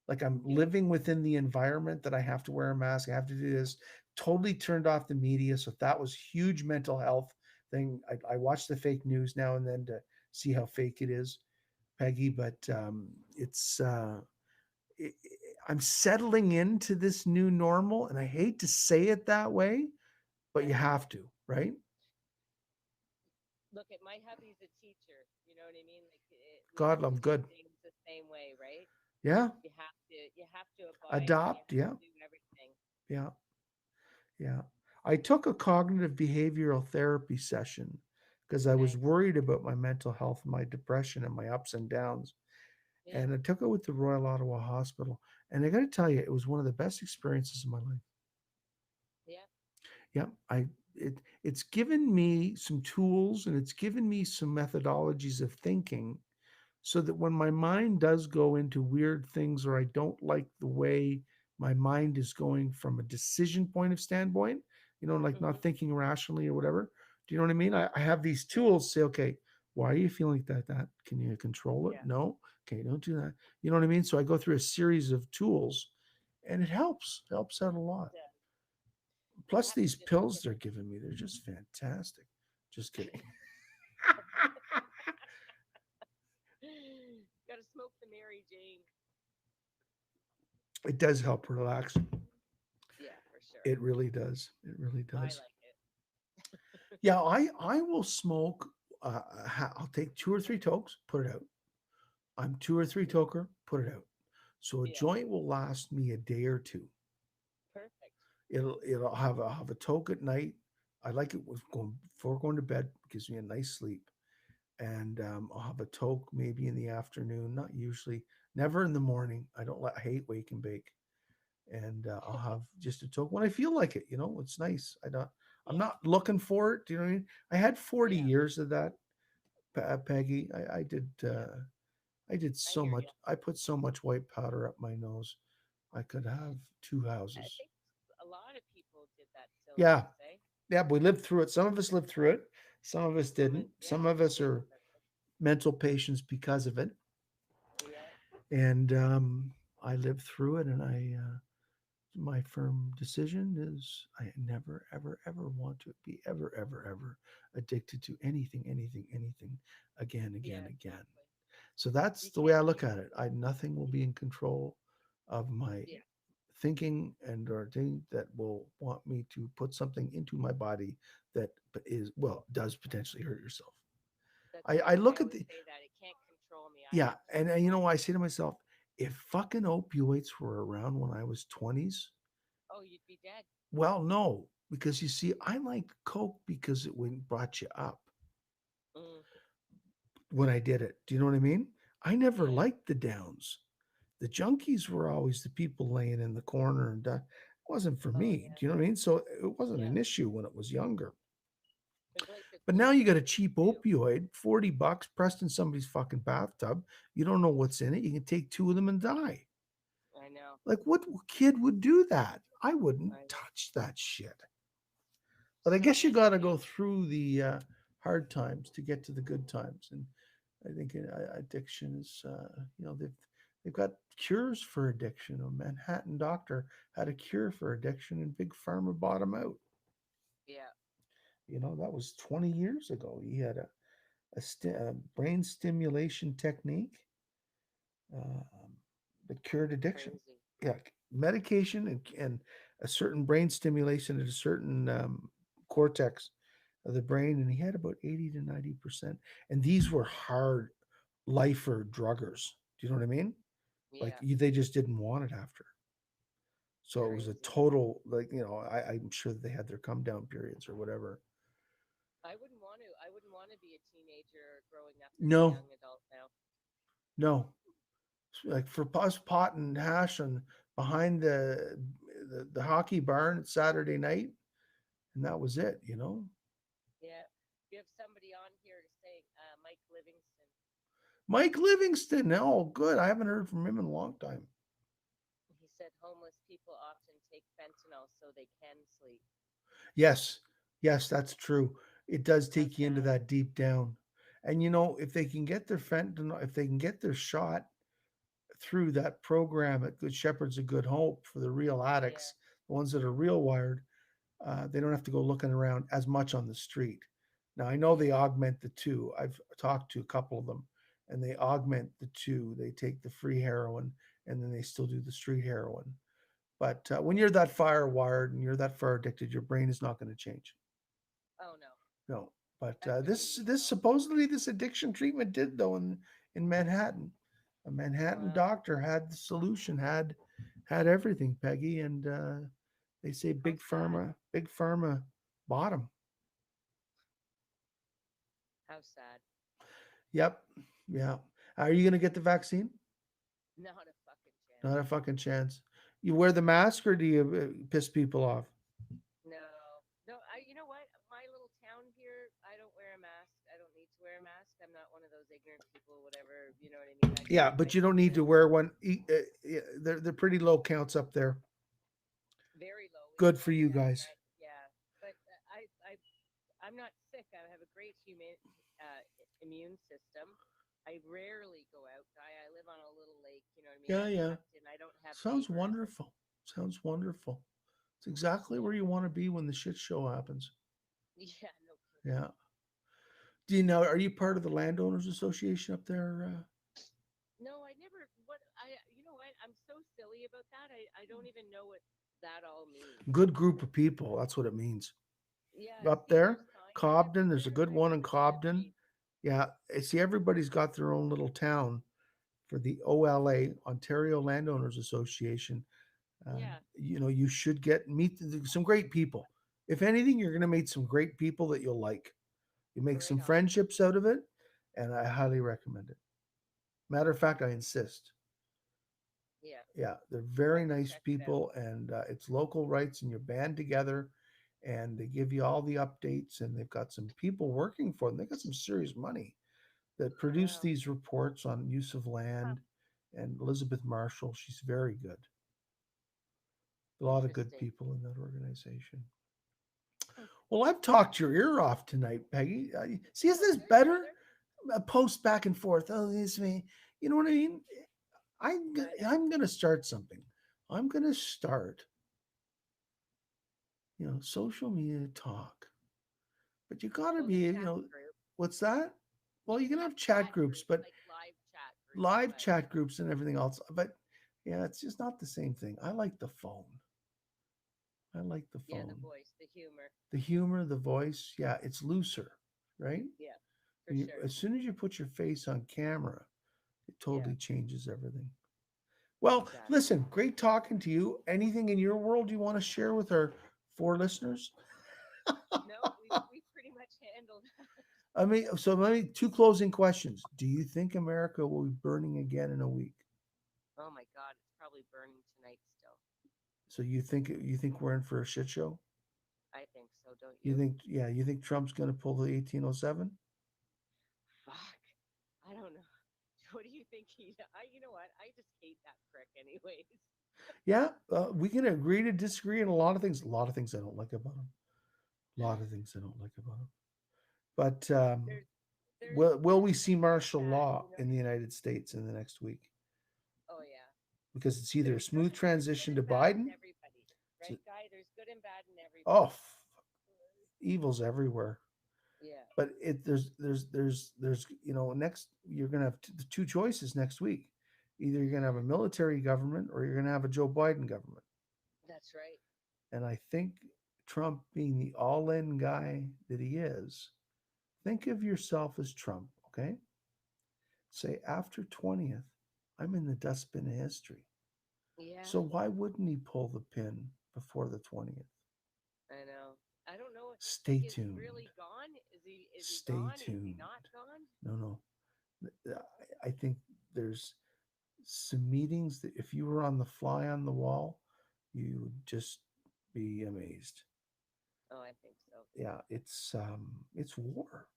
Like I'm good. living within the environment that I have to wear a mask. I have to do this. Totally turned off the media. So that was huge mental health thing. I watch the fake news now and then to see how fake it is, Peggy. But it, I'm settling into this new normal, and I hate to say it that way, but I you know. have to, right? Look at my hubby's a teacher. You know what I mean? Like we God, have I'm to do good. things the same way, right? Yeah, You have to abide and you adopt. have Yeah, to do everything. yeah, yeah. I took a cognitive behavioral therapy session because I was Nice. worried about my mental health, my depression, and my ups and downs. Yeah. And I took it with the Royal Ottawa Hospital. And I got to tell you, it was one of the best experiences of my life. Yeah. Yeah, it's given me some tools and it's given me some methodologies of thinking so that when my mind does go into weird things or I don't like the way my mind is going from a decision point of standpoint, like Mhm. not thinking rationally or whatever. Do you know what I mean? I have these Yeah. tools say, okay, why are you feeling like that? Can you control it? Yeah. No. Okay, don't do that. You know what I mean? So I go through a series of tools and it helps out a lot. Yeah. You Plus have to these just look pills at they're giving me, they're just fantastic. Just kidding. Got to smoke the Mary Jane. It does help relax. Yeah, for sure. It really does. It really I does. like it. Yeah, I will smoke. I'll take two or three tokes, put it out. I'm two or three toker, put it out. So a Yeah. joint will last me a day or two. Perfect. It'll have a toke at night. I like it with going before going to bed. It gives me a nice sleep. And I'll have a toke maybe in the afternoon. Not usually. Never in the morning. I hate wake and bake. And I'll have just a toke when I feel like it. It's nice. I'm Yeah. not looking for it. Do you know what I mean? I had 40 Yeah. years of that, Peggy. Yeah. I did I so hear much. you. I put so much white powder up my nose. I could have two I houses. think a lot of people did that till Yeah, once, eh? yeah. We lived through it. Some of us lived through it. Some of us Some didn't. is, Some yeah, of us didn't are live it. mental patients because of it. Yeah. And I lived through it, and my firm decision is I never, ever, ever want to be ever addicted to anything again, Yeah, again, again. exactly. So that's You the way I can't look keep, at it. Nothing will be in control of my yeah, thinking and or thing that will want me to put something into my body that does potentially hurt yourself. that's I right. I look at always the say that it can't control me. I yeah, have to and control I it. say to myself, if fucking opioids were around when I was 20s, Oh, you'd be dead. well, no, because you see, I liked Coke because it brought you up Mm, when I did it. Do you know what I mean? I never yeah. liked the downs. The junkies were always the people laying in the corner, and it wasn't for Oh, me. yeah. Do you know what I mean? So it wasn't Yeah. an issue when it was younger. There's like the But now cool you got a kids cheap too. opioid, $40 pressed in somebody's fucking bathtub. You don't know what's in it. You can take two of them and die. I know. Like, what kid would do that? I wouldn't I know. touch that shit. But I So guess you many got to go kids. through the hard times to get to the good times. And I think addiction is, they've got cures for addiction. A Manhattan doctor had a cure for addiction, and Big Pharma bought him out. Yeah. That was 20 years ago. He had a brain stimulation technique that cured addiction. Crazy. Yeah, medication and a certain brain stimulation at a certain cortex of the brain, and he had about 80 to 90%. And these were hard lifer druggers. Do you know what I mean? Like Yeah. they just didn't want it after. So it was a Crazy. total, like, I'm sure that they had their come down periods or whatever. I wouldn't want to. I wouldn't want to be a teenager growing up as a No, young adult now. no. Like for us, pot and hash and behind the hockey barn Saturday night, and that was it. Yeah. We have somebody on here saying Mike Livingston. Mike Livingston. Oh, good. I haven't heard from him in a long time. He said homeless people often take fentanyl so they can sleep. Yes, yes, that's true. It does How take you into sad. that deep down. And if they can get their fentanyl, if they can get their shot through that program at Good Shepherds of Good Hope for the real Yeah. addicts, the ones that are real wired, they don't have to go looking around as much on the street. Now, I know they Yeah. augment the two. I've talked to a couple of them, and they augment the two. They take the free heroin, and then they still do the street heroin. But when you're that fire wired and you're that far addicted, your brain is not going to change. Oh no. No. But That's what we this need this though. supposedly this addiction treatment did though in Manhattan. A Manhattan Wow. doctor had the solution, had everything, Peggy, and they say How sad. Big Pharma bought him. How sad. Yep. Yeah. Are you going to get the vaccine? Not a fucking chance. Not a fucking chance. You wear the mask or do you piss people off? No. No, you know what? My little town here, I don't wear a mask. I don't need to wear a mask. I'm not one of those ignorant people, whatever, you know what I mean? Yeah, I but you don't keep need it to wear one. They're pretty low counts up there. very low Good even for on you the guys. outside. Yeah. But I'm not sick. I have a great immune system. I rarely go out. I live on a little lake, you know what I mean? Yeah, I'm yeah. tucked in. I don't have Sounds neighbors. wonderful. Sounds wonderful. It's exactly Yeah. where you want to be when the shit show happens. Yeah, no kidding. Yeah. Do you know? Are you part of the landowners association up there? No, I never what I you know what? I'm so silly about that. I don't even know what that all means. Good group of people. That's what it means. Yeah, Up see there, there's signs Cobden. There's a everywhere. good I've one in never been a Cobden. read. Yeah. See, everybody's got their own little town for the OLA, Ontario Landowners Association. Yeah, You should meet some great people. If anything, you're going to meet some great people that you'll like. You make some right on. friendships out of it, and I highly recommend it. Matter of fact, I insist. Yeah, Yeah, they're I'll very have to nice check it out. people, and it's local rights, and you band together, and they give you all the updates, and they've got some people working for them. They got some serious money that produce Wow. these reports on use of Huh. land. And Elizabeth Marshall, she's very good. A lot of good Interesting. people in that organization. Hmm. Well, I've talked your ear off tonight, Peggy. See, is Oh, this good, better? brother. A post back and forth. Oh, this me. You know what I mean? Good. I'm gonna start something. I'm gonna start, social media talk. But you gotta Well, be, the chat group. what's that? Well, you can The have chat chat groups, group, but like live chat groups, live but chat groups and everything else. But yeah, it's just not the same thing. I like the phone. I like the yeah, the phone. voice, the humor. The humor, the voice, yeah, it's looser, right? Yeah, for sure. As soon as you put your face on camera, it Yeah, totally changes everything. Well, exactly. listen, great talking to you. Anything in your world you want to share with our four listeners? No, we pretty much handled that. I mean, so let me two closing questions. Do you think America will be burning again in a week? Oh my God, it's probably burning tonight still. So you think we're in for a shit show? I think so, don't You you? think yeah, you think Trump's going to pull the 1807? Fuck. I don't know. What do you think you know what? I just hate that prick anyways. Yeah, we can agree to disagree on a lot of things. A lot of things I don't like about him. A lot of things I don't like about him. But there's will we see there's martial that, law in the United States in the next week? Oh yeah. Because it's either a smooth There's good transition to and bad in Biden. everybody, right, Guy? There's good and bad in Oh, everybody. evil's everywhere. Yeah. But there's next you're gonna have the two choices next week. Either you're gonna have a military government or you're gonna have a Joe Biden government. That's right. And I think Trump, being the all-in guy that he is, think of yourself as Trump. Okay, say after 20th, I'm in the dustbin of history. Yeah, So why wouldn't he pull the pin before the 20th? I know. I don't know. Stay Like, is he tuned. really gone? Is he Stay gone? Is he tuned. not gone? No, no. I think there's some meetings that if you were on the fly on the wall, you would just be amazed. Oh, I think so. Yeah, it's war.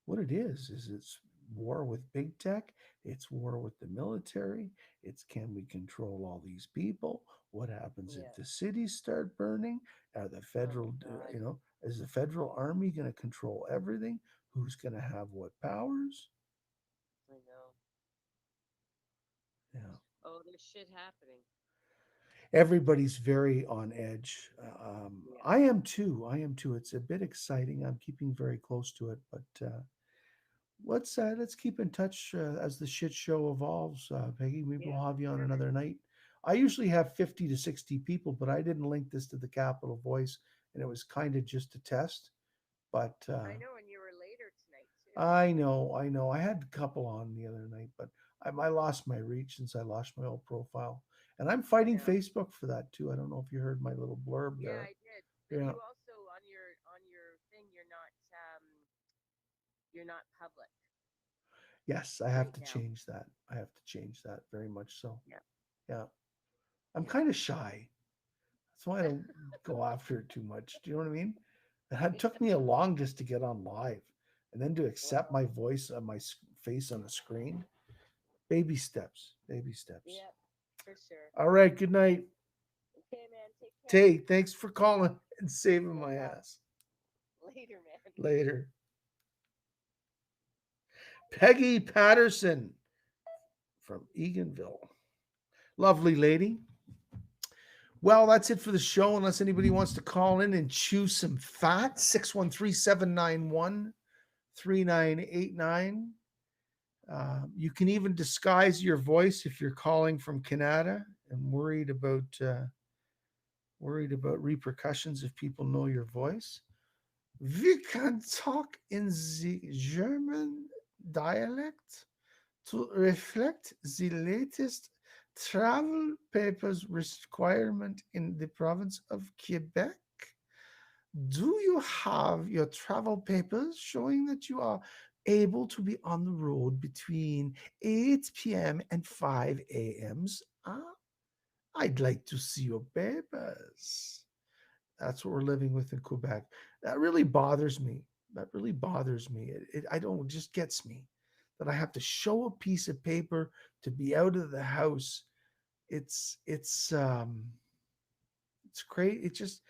What it is it's war with big tech, it's war with the military, it's can we control all these people? What happens if Yeah. the cities start burning? Are the Oh federal, my God. is the federal army going to control everything? Who's going to have what powers? I know. Yeah. Oh, there's shit happening. Everybody's very on edge. Yeah. I am too. I am too. It's a bit exciting. I'm keeping very close to it, but let's keep in touch as the shit show evolves, Peggy. Maybe Yeah, we'll have you on sure. another night. I usually have 50 to 60 people, but I didn't link this to the Capital Voice, and it was kind of just a test. But I know, and you were later tonight too. I know, I know. I had a couple on the other night, but I lost my reach since I lost my old profile. And I'm I fighting know. Facebook for that too. I don't know if you heard my little blurb Yeah, there. I did. But Yeah. you also on your thing, you're not public Yes, I have right to now. change that. I have to change that very much so. Yeah. Yeah. I'm Yeah. kind of shy. That's why I don't go after it too much. Do you know what I mean? It took me a long just to get on live and then to accept Well, my voice on my face on a screen. Baby steps, baby steps. yeah, for sure. All right. Good night. Okay, man. Take care. Tay, thanks for calling and saving No my problem. ass. Later, man. Later. Peggy Patterson from Eganville. Lovely lady. Well, that's it for the show. Unless anybody wants to call in and chew some fat, 613-791-3989. You can even disguise your voice if you're calling from Canada and worried about repercussions if people know your voice. We can talk in the German dialect to reflect the latest travel papers requirement in the province of Quebec. Do you have your travel papers showing that you are able to be on the road between 8 p.m. and 5 a.m.s? I'd like to see your papers. That's what we're living with in Quebec. That really bothers me. That really bothers me. I don't, it just gets me that I have to show a piece of paper to be out of the house. It's it's um it's great. It's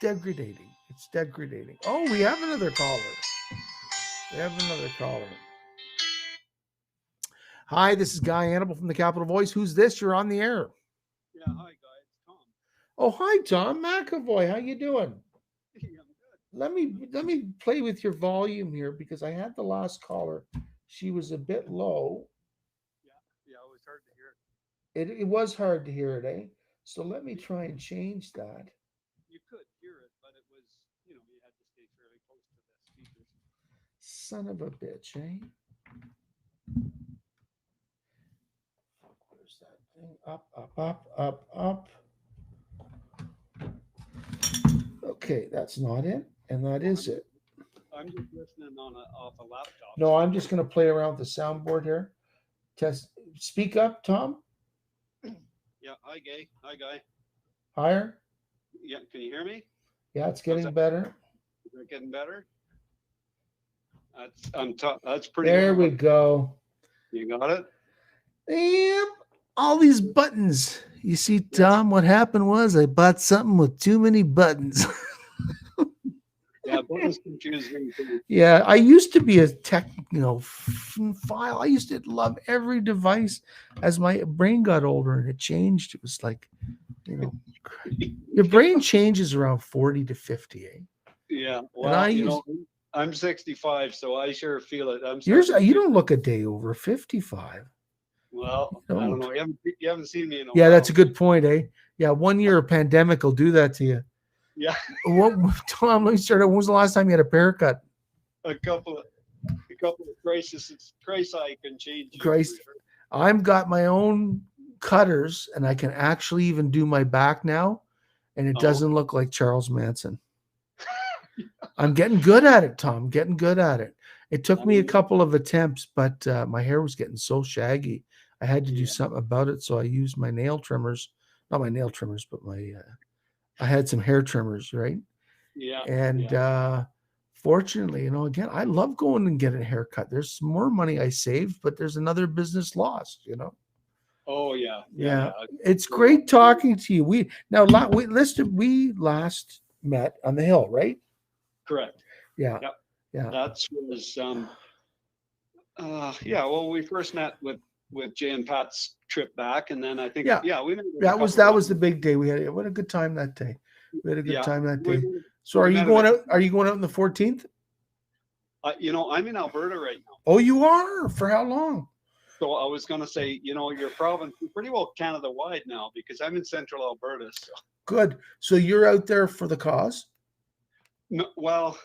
degrading. It's degrading. Oh, we have another caller. We have another caller. Hi, this is Guy Annable from the Capital Voice. Who's this? You're on the air. Yeah, hi guys, Tom. Oh, hi, Tom McAvoy. How you doing? Hey, I'm good. Let me play with your volume here because I had the last caller. She was a bit low. Yeah, yeah, it was hard to hear. It was hard to hear it, eh? So let me You, try and change that. you could hear it, but it was, you had to stay fairly close to the speakers. Son of a bitch, eh? Where's that thing? Up, up, up, up, up. Okay, that's not it, and that Well, is it. I'm just listening off a laptop, No, so I'm just going to play around with the soundboard here. Test. Speak up, Tom. yeah. Hi, Gay. Hi, Guy. Higher. Yeah, can you hear me? Yeah, it's How's getting that? better. Is that getting better? That's pretty There we loud. go. You got it? Yep. All these buttons. You see, Yeah, Tom, what happened was I bought something with too many buttons. yeah. Buttons always confused me too. Yeah, I used to be a tech, file. I used to love every device. As my brain got older and it changed, it was like, you know, your brain changes around 40 to 50, eh? Yeah, And I well, used I'm 65, so I sure feel it. I'm yours. starting to You feel. don't look a day over 55. Well, You I don't don't. know. You haven't seen me in a Yeah, that's while. a good point, eh? Yeah, 1 year of pandemic will do that to you. Yeah, What, Tom? Let me start. When was the last time you had a haircut? a couple of crises, crisis can change you for Christ, sure. I've got my own cutters, and I can actually even do my back now, and it Oh, doesn't look like Charles Manson. I'm getting good at it, Tom. Getting good at it. It took I me a mean, couple of attempts, but my hair was getting so shaggy. I had to do yeah, something about it, so I used my nail trimmers. Not my nail trimmers, but my I had some hair trimmers, right? yeah, And yeah. fortunately, again, I love going and getting a haircut. There's more money I saved, but there's another business lost. Oh, yeah, yeah, Yeah, yeah. it's Well, great talking to you. We last met on the hill, right? correct. Yeah, Yep. yeah, That was yeah. Well, we first met with Jay and Pat's trip back, and then I think yeah. yeah, we met a That was couple of that was the times. big day we had. What a good time that day. We had a good Yeah, time that we day. met, So we met him. Are you going out on the 14th? I'm in Alberta right now. Oh, you are? For how long? So I was going to say, your province is pretty well Canada wide now because I'm in central Alberta. So, Good. So you're out there for the cause? no, well,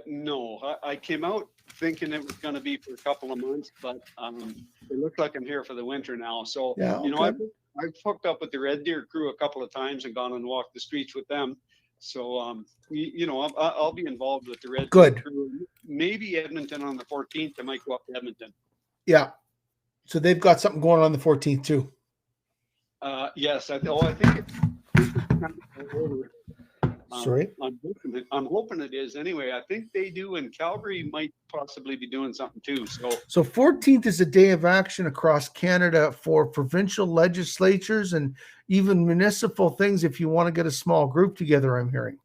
no, I came out thinking it was going to be for a couple of months, but it looks like I'm here for the winter now. So, Yeah, I've, good. I've hooked up with the Red Deer crew a couple of times and gone and walked the streets with them. So, I'll be involved with the Red Deer Good. crew. Maybe Edmonton on the 14th. I might go up to Edmonton. Yeah. So they've got something going on the 14th too. Yes, I think it's kind of all over. Sorry. I'm hoping it is anyway. I think they do, and Calgary might possibly be doing something too. So 14th is a day of action across Canada for provincial legislatures and even municipal things if you want to get a small group together, I'm hearing.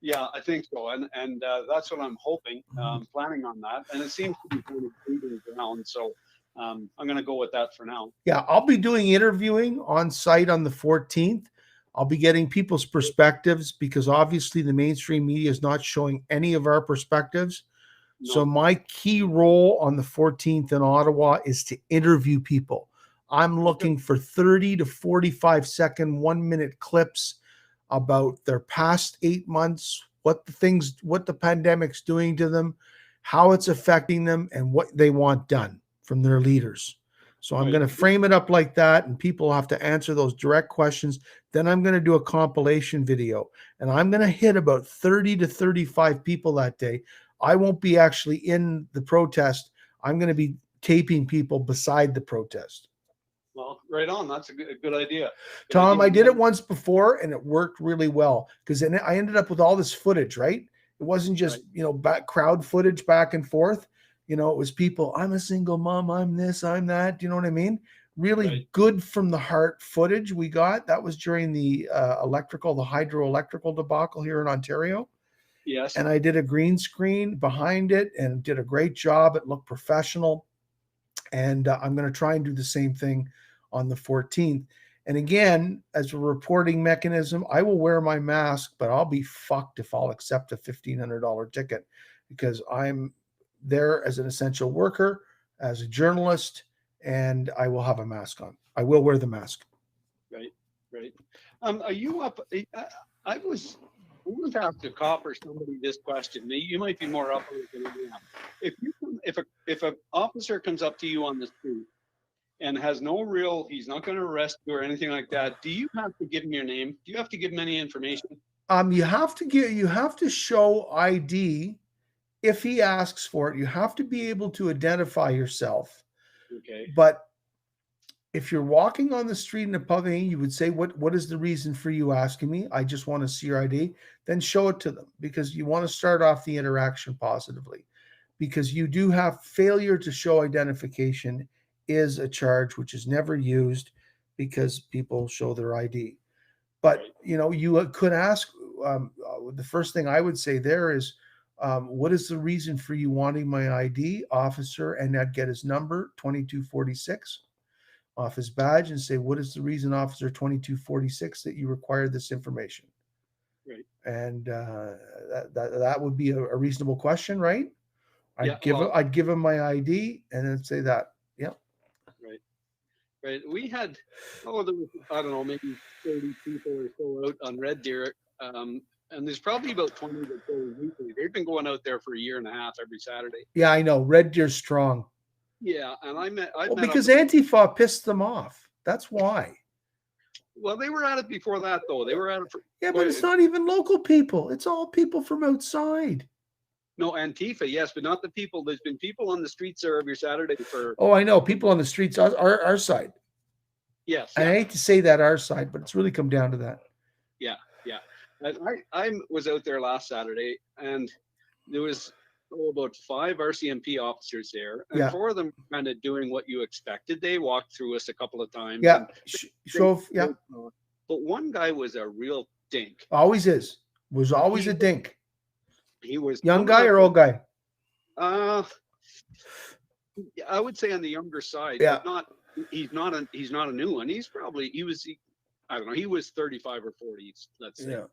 Yeah, I think so, and that's what I'm hoping, planning on that, and it seems to be kind of moving around. So I'm going to go with that for now. Yeah, I'll be doing interviewing on site on the 14th. I'll be getting people's perspectives because obviously the mainstream media is not showing any of our perspectives. So No, my key role on the 14th in Ottawa is to interview people. I'm okay, looking for 30 to 45-second, 1-minute clips about their past 8 months, what the pandemic's doing to them, how it's affecting them, and what they want done from their leaders. So I'm right, going to frame it up like that, and people have to answer those direct questions. Then I'm going to do a compilation video, and I'm going to hit about 30 to 35 people that day. I won't be actually in the protest. I'm going to be taping people beside the protest. well, right on. That's a good idea. Good Tom, idea. I did it once before and it worked really well because then I ended up with all this footage, right? It wasn't just, Right, back crowd footage back and forth. It was people, I'm a single mom, I'm this, I'm that. Do you know what I mean? Really right. good from the heart footage we got. That was during the hydroelectrical debacle here in Ontario. Yes, And I did a green screen behind it and did a great job. It looked professional. And I'm going to try and do the same thing on the 14th. And again, as a reporting mechanism, I will wear my mask, but I'll be fucked if I'll accept a $1,500 ticket because I'm there as an essential worker, as a journalist, and I will have a mask on. I will wear the mask. right, right. Are you up? I want to ask a cop or somebody this question. You might be more up on it than I am. If an officer comes up to you on the street and has he's not going to arrest you or anything like that, do you have to give him your name? Do you have to give him any information? You have to show ID if he asks for it. You have to be able to identify yourself. Okay, But if you're walking on the street in a public, you would say, what is the reason for you asking me? I just want to see your ID. Then show it to them because you want to start off the interaction positively. Because you do have failure to show identification is a charge which is never used because people show their ID. But right. you could ask, the first thing I would say there is, what is the reason for you wanting my ID, officer? And I'd get his number, 2246, off his badge, and say, what is the reason, officer 2246, that you require this information? Right. And that would be a reasonable question, right? Yeah. I'd give him my ID and then say that. Yeah. Right. Right. We had, there was, I don't know, maybe 30 people or so out on Red Deer. And there's probably about 20 that go weekly. They've been going out there for a year and a half every Saturday. Yeah, I know. Red Deer's strong. Yeah. And I met because Antifa pissed them off. That's why. Well, they were at it before that, though. They were at it for. Yeah, but it's not even local people. It's all people from outside. No, Antifa, yes, but not the people. There's been people on the streets there every Saturday for. Oh, I know. People on the streets, our side. Yes. I hate to say that, our side, but it's really come down to that. Yeah, yeah. And I was out there last Saturday, and there was about 5 RCMP officers there, and 4 of them kind of doing what you expected. They walked through us a couple of times. Yeah, But one guy was a real dink. Always is. Was always a dink. He was young guy or old guy? I would say on the younger side. Yeah. But he's not a new one. I don't know, he was 35 or 40, let's say. Yeah.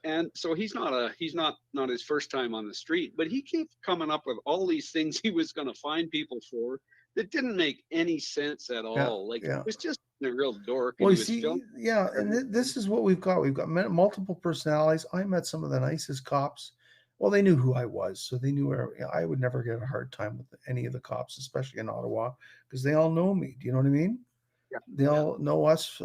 And so he's not his first time on the street, but he kept coming up with all these things he was going to fine people for that didn't make any sense at all. It was just a real dork. Well, and this is what we've got. We've got multiple personalities. I met some of the nicest cops. Well, they knew who I was, so they knew I would never get a hard time with any of the cops, especially in Ottawa, because they all know me. Do you know what I mean? Yeah. They all know us,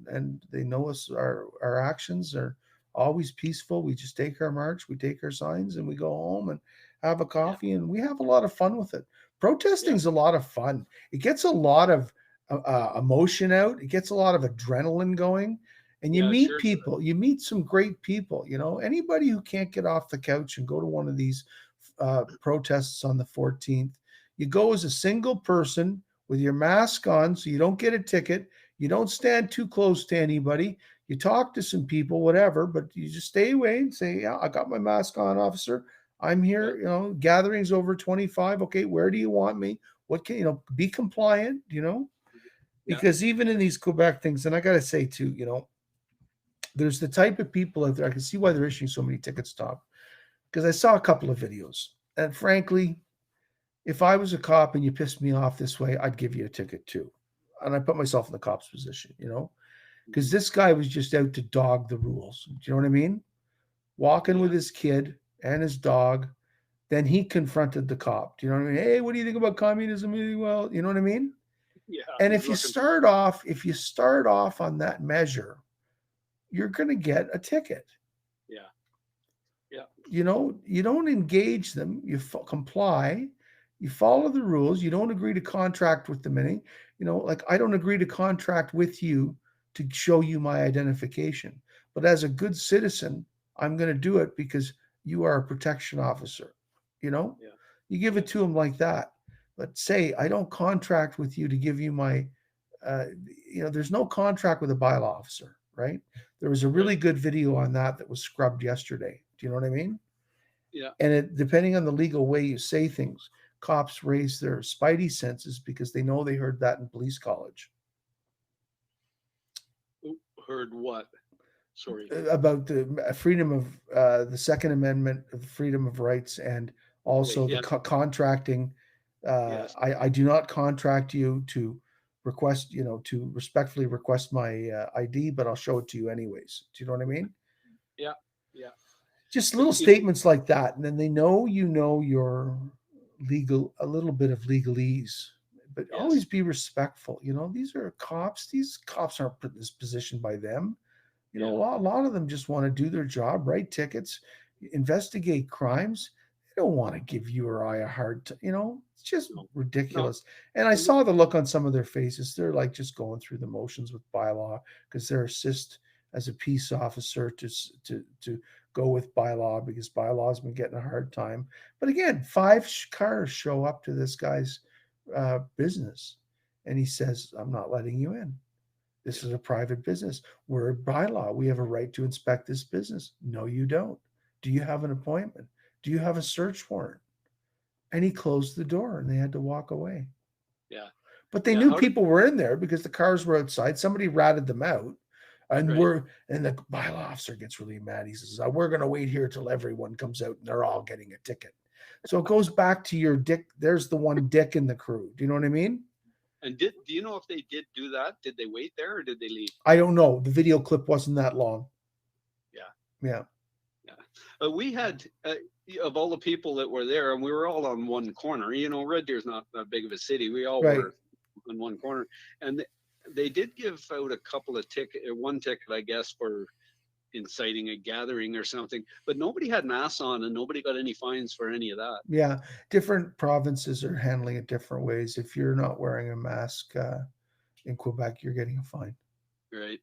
and they know us. Our actions are always peaceful. We just take our march, we take our signs, and we go home and have a coffee, and we have a lot of fun with it. Protesting is a lot of fun. It gets a lot of emotion out. It gets a lot of adrenaline going. And you meet people, you meet some great people, anybody who can't get off the couch and go to one of these protests on the 14th, you go as a single person with your mask on so you don't get a ticket. You don't stand too close to anybody. You talk to some people, whatever, but you just stay away and say, yeah, I got my mask on, officer. I'm here, gatherings over 25. Okay, where do you want me? What can, be compliant, because even in these Quebec things, and I got to say too, there's the type of people out there. I can see why they're issuing so many tickets, Tom, because I saw a couple of videos. And frankly, if I was a cop and you pissed me off this way, I'd give you a ticket too. And I put myself in the cop's position, because this guy was just out to dog the rules. Do you know what I mean? Walking with his kid and his dog. Then he confronted the cop. Do you know what I mean? Hey, what do you think about communism? Well, you know what I mean? Yeah. And if you start off on that measure, you're going to get a ticket. Yeah. Yeah. You don't engage them. You comply. You follow the rules. You don't agree to contract with them any. I don't agree to contract with you to show you my identification. But as a good citizen, I'm going to do it because you are a protection officer. You give it to them like that. But say, I don't contract with you to give you my, there's no contract with a bylaw officer. Right? There was a really good video on that was scrubbed yesterday. Do you know what I mean? Yeah. And depending on the legal way you say things, cops raise their spidey senses because they know they heard that in police college. Heard what? Sorry. About the freedom of the Second Amendment of freedom of rights, and also the contracting. Yes. I do not contract you to request, to respectfully request my ID, but I'll show it to you anyways. Do you know what I mean? Yeah. Yeah. Just little statements like that. And then they know, you're legal, a little bit of legalese, but always be respectful. These are cops. These cops aren't put in this position by them. A lot of them just want to do their job, write tickets, investigate crimes. They don't want to give you or I a hard time. It's just ridiculous. No. And I saw the look on some of their faces. They're like just going through the motions with bylaw because they're assist as a peace officer to go with bylaw because bylaw's been getting a hard time. But again, 5 cars show up to this guy's business, and he says, "I'm not letting you in." This is a private business. We're by law. We have a right to inspect this business. No, you don't. Do you have an appointment? Do you have a search warrant? And he closed the door and they had to walk away. Yeah. But they Yeah. knew people were in there because the cars were outside. Somebody ratted them out. And Right. and the bylaw officer gets really mad. He says, we're going to wait here till everyone comes out and they're all getting a ticket. So it goes back to your dick. There's the one dick in the crew. Do you know what I mean? And do you know if they did do that? Did they wait there or did they leave? I don't know. The video clip wasn't that long. Yeah. We had, of all the people that were there, and we were all on one corner. Red Deer's not that big of a city. We all were on one corner. And they did give out a couple of one ticket, I guess, for inciting a gathering or something, but nobody had masks on and nobody got any fines for any of that. Yeah, different provinces are handling it different ways. If you're not wearing a mask in Quebec, you're getting a fine. Right.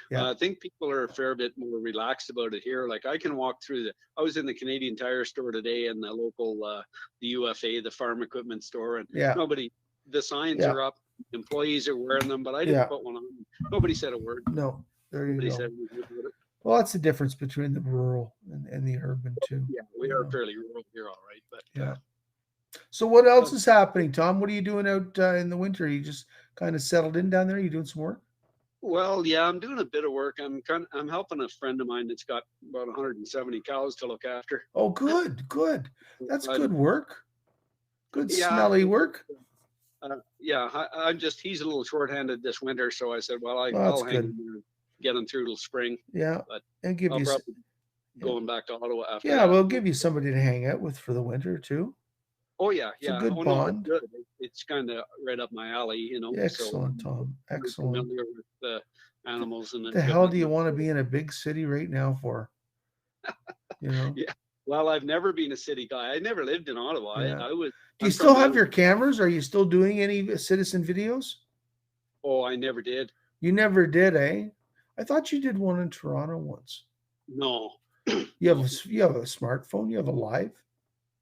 Yeah. I think people are a fair bit more relaxed about it here. Like I can walk through I was in the Canadian Tire store today and the local, the UFA, the farm equipment store, and the signs are up, employees are wearing them, but I didn't put one on. Nobody said a word. No, there you Nobody go. said anything about it. Well, that's the difference between the rural and the urban too. Yeah, we are fairly rural here, all right. But yeah. So what else is happening, Tom? What are you doing out in the winter? Are you just kind of settled in down there? Are you doing some work? Well, yeah, I'm doing a bit of work. I'm helping a friend of mine that's got about 170 cows to look after. Oh, good. That's good work. Good smelly work. He's a little short-handed this winter, so I said, well, I'll hang in there, get him through till spring. Yeah, but and give I'll you probably going back to Ottawa after. Yeah, we'll give you somebody to hang out with for the winter too. Oh yeah, it's a good bond. No, it's good. It's kind of right up my alley, Excellent, so Tom. Excellent. Familiar with the animals and the hell do you want to be in a big city right now for? Yeah. Well, I've never been a city guy. I never lived in Ottawa. Yeah. I was. Do you still have your cameras? Are you still doing any citizen videos? Oh, I never did. You never did, eh? I thought you did one in Toronto once. No. You have a smartphone. You have a live.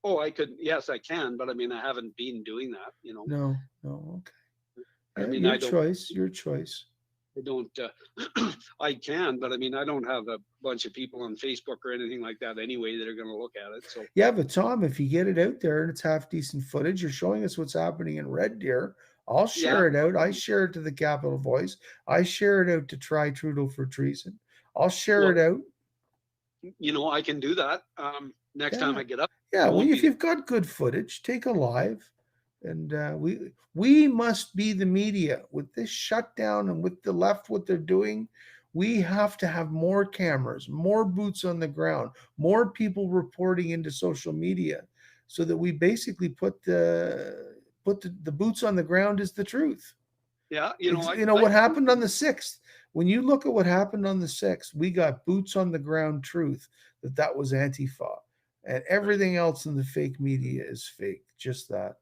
Oh, I could. Yes, I can. But I mean, I haven't been doing that. No. Okay. I mean, your choice. Your choice. I don't. I can, but I mean, I don't have a bunch of people on Facebook or anything like that anyway that are going to look at it. So yeah, but Tom, if you get it out there and it's half decent footage, you're showing us what's happening in Red Deer. I'll share it out. I share it to the Capital Voice. I share it out to Try Trudeau for Treason. I'll share it out. I can do that next time I get up. Yeah, well, if you've got good footage, take a live. And we must be the media with this shutdown and with the left, what they're doing. We have to have more cameras, more boots on the ground, more people reporting into social media, so that we basically put the boots on the ground is the truth. Yeah, what happened on the 6th. When you look at what happened on the 6th, we got boots on the ground truth that was Antifa, and everything else in the fake media is fake. Just that.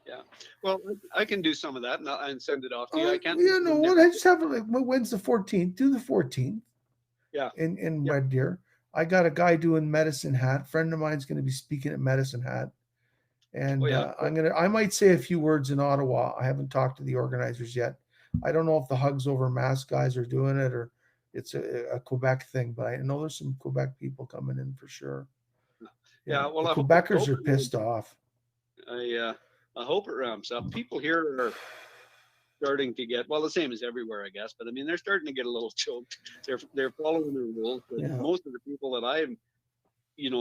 Yeah. Well, I can do some of that and send it off to you. I can't. Yeah, no. What I just have when's the 14th? Do the 14th. Yeah. In Red Deer, I got a guy doing Medicine Hat. Friend of mine's going to be speaking at Medicine Hat, and I might say a few words in Ottawa. I haven't talked to the organizers yet. I don't know if the Hugs Over Mask guys are doing it or it's a Quebec thing, but I know there's some Quebec people coming in for sure. Yeah, well, the Quebecers are pissed off. I hope it ramps up. People here are starting to get, well, the same as everywhere, I guess. But I mean, they're starting to get a little choked. They're following the rules. But most of the people that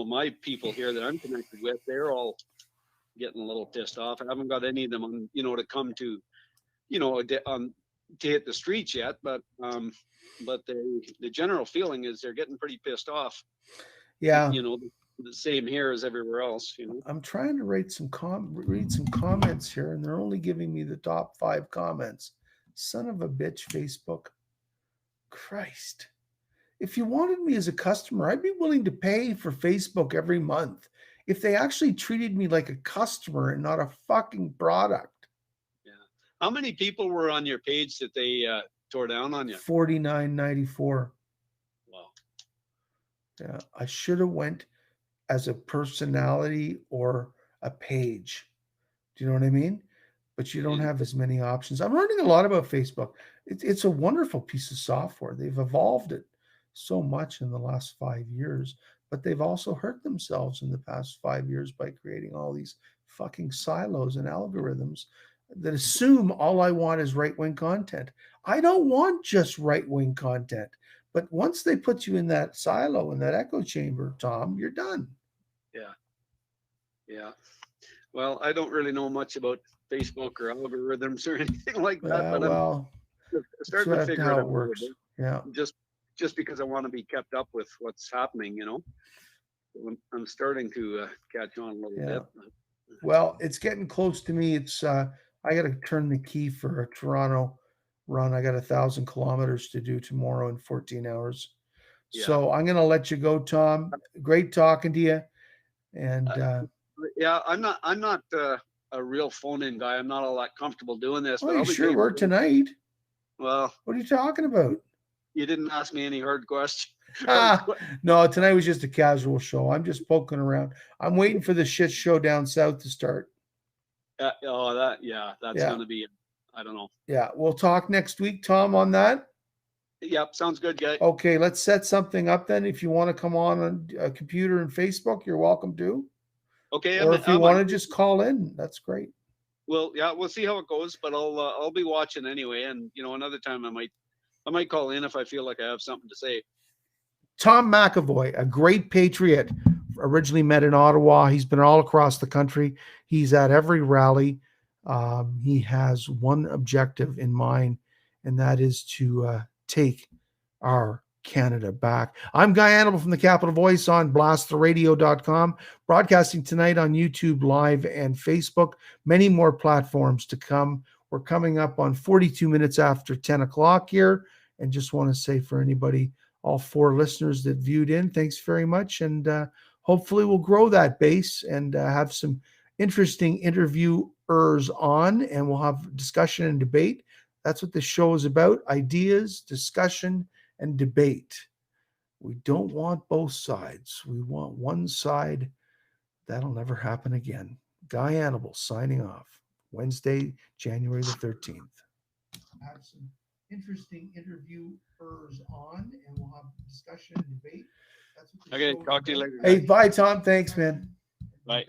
my people here that I'm connected with, they're all getting a little pissed off. I haven't got any of them on, to come to, to hit the streets yet. But the general feeling is they're getting pretty pissed off. Yeah. The same here as everywhere else. I'm trying to read some comments here, and they're only giving me the top 5 comments. Son of a bitch, Facebook. Christ. If you wanted me as a customer, I'd be willing to pay for Facebook every month if they actually treated me like a customer and not a fucking product. Yeah. How many people were on your page that they tore down on you? 4994. Wow. Yeah, I should have went as a personality or a page. Do you know what I mean? But you don't have as many options. I'm learning a lot about Facebook. It's a wonderful piece of software. They've evolved it so much in the last 5 years, but they've also hurt themselves in the past 5 years by creating all these fucking silos and algorithms that assume all I want is right wing content. I don't want just right wing content. But once they put you in that silo, in that echo chamber, Tom, you're done. Yeah. Yeah. Well, I don't really know much about Facebook or algorithms or anything like that, but Well, I'm it's starting to figure it how out it a little works. bit. Yeah. Just because I want to be kept up with what's happening, you know. I'm starting to catch on a little Yeah. bit. Well, it's getting close to me. It's I got to turn the key for a Toronto run. I got 1,000 kilometers to do tomorrow in 14 hours. Yeah. So I'm gonna let you go, Tom. Great talking to you. And Yeah, I'm not a real phone-in guy. I'm not all that comfortable doing this, well, but you I'll be sure game. were tonight. Well, What are you talking about? you didn't ask me any hard questions. No, tonight was just a casual show. I'm just poking around. I'm waiting for the shit show down south to start. That's Yeah. gonna be. I don't know. Yeah, we'll talk next week, Tom, on that. Yep, sounds good, guy. Okay, let's set something up then. If you want to come on a computer and Facebook, you're welcome to. Okay, Or if you want to just call in, that's great. Well, yeah, we'll see how it goes, but I'll be watching anyway, and another time I might call in if I feel like I have something to say. Tom McAvoy, a great patriot, originally met in Ottawa. He's been all across the country. He's at every rally. He has one objective in mind, and that is to take our Canada back. I'm Guy Annable from the Capital Voice on blasttheradio.com, broadcasting tonight on YouTube Live and Facebook. Many more platforms to come. We're coming up on 42 minutes after 10 o'clock here, and just want to say for anybody, all 4 listeners that viewed in, thanks very much. And hopefully we'll grow that base and have some interesting interviewers on, and we'll have discussion and debate. That's what this show is about: ideas, discussion, and debate. We don't want both sides. We want one side. That'll never happen again. Guy Annable signing off. Wednesday, January the 13th. Have some interesting interviewers on, and we'll have discussion and debate. That's what Okay, talk to you later. Hey, bye, Tom. Thanks, man. Bye.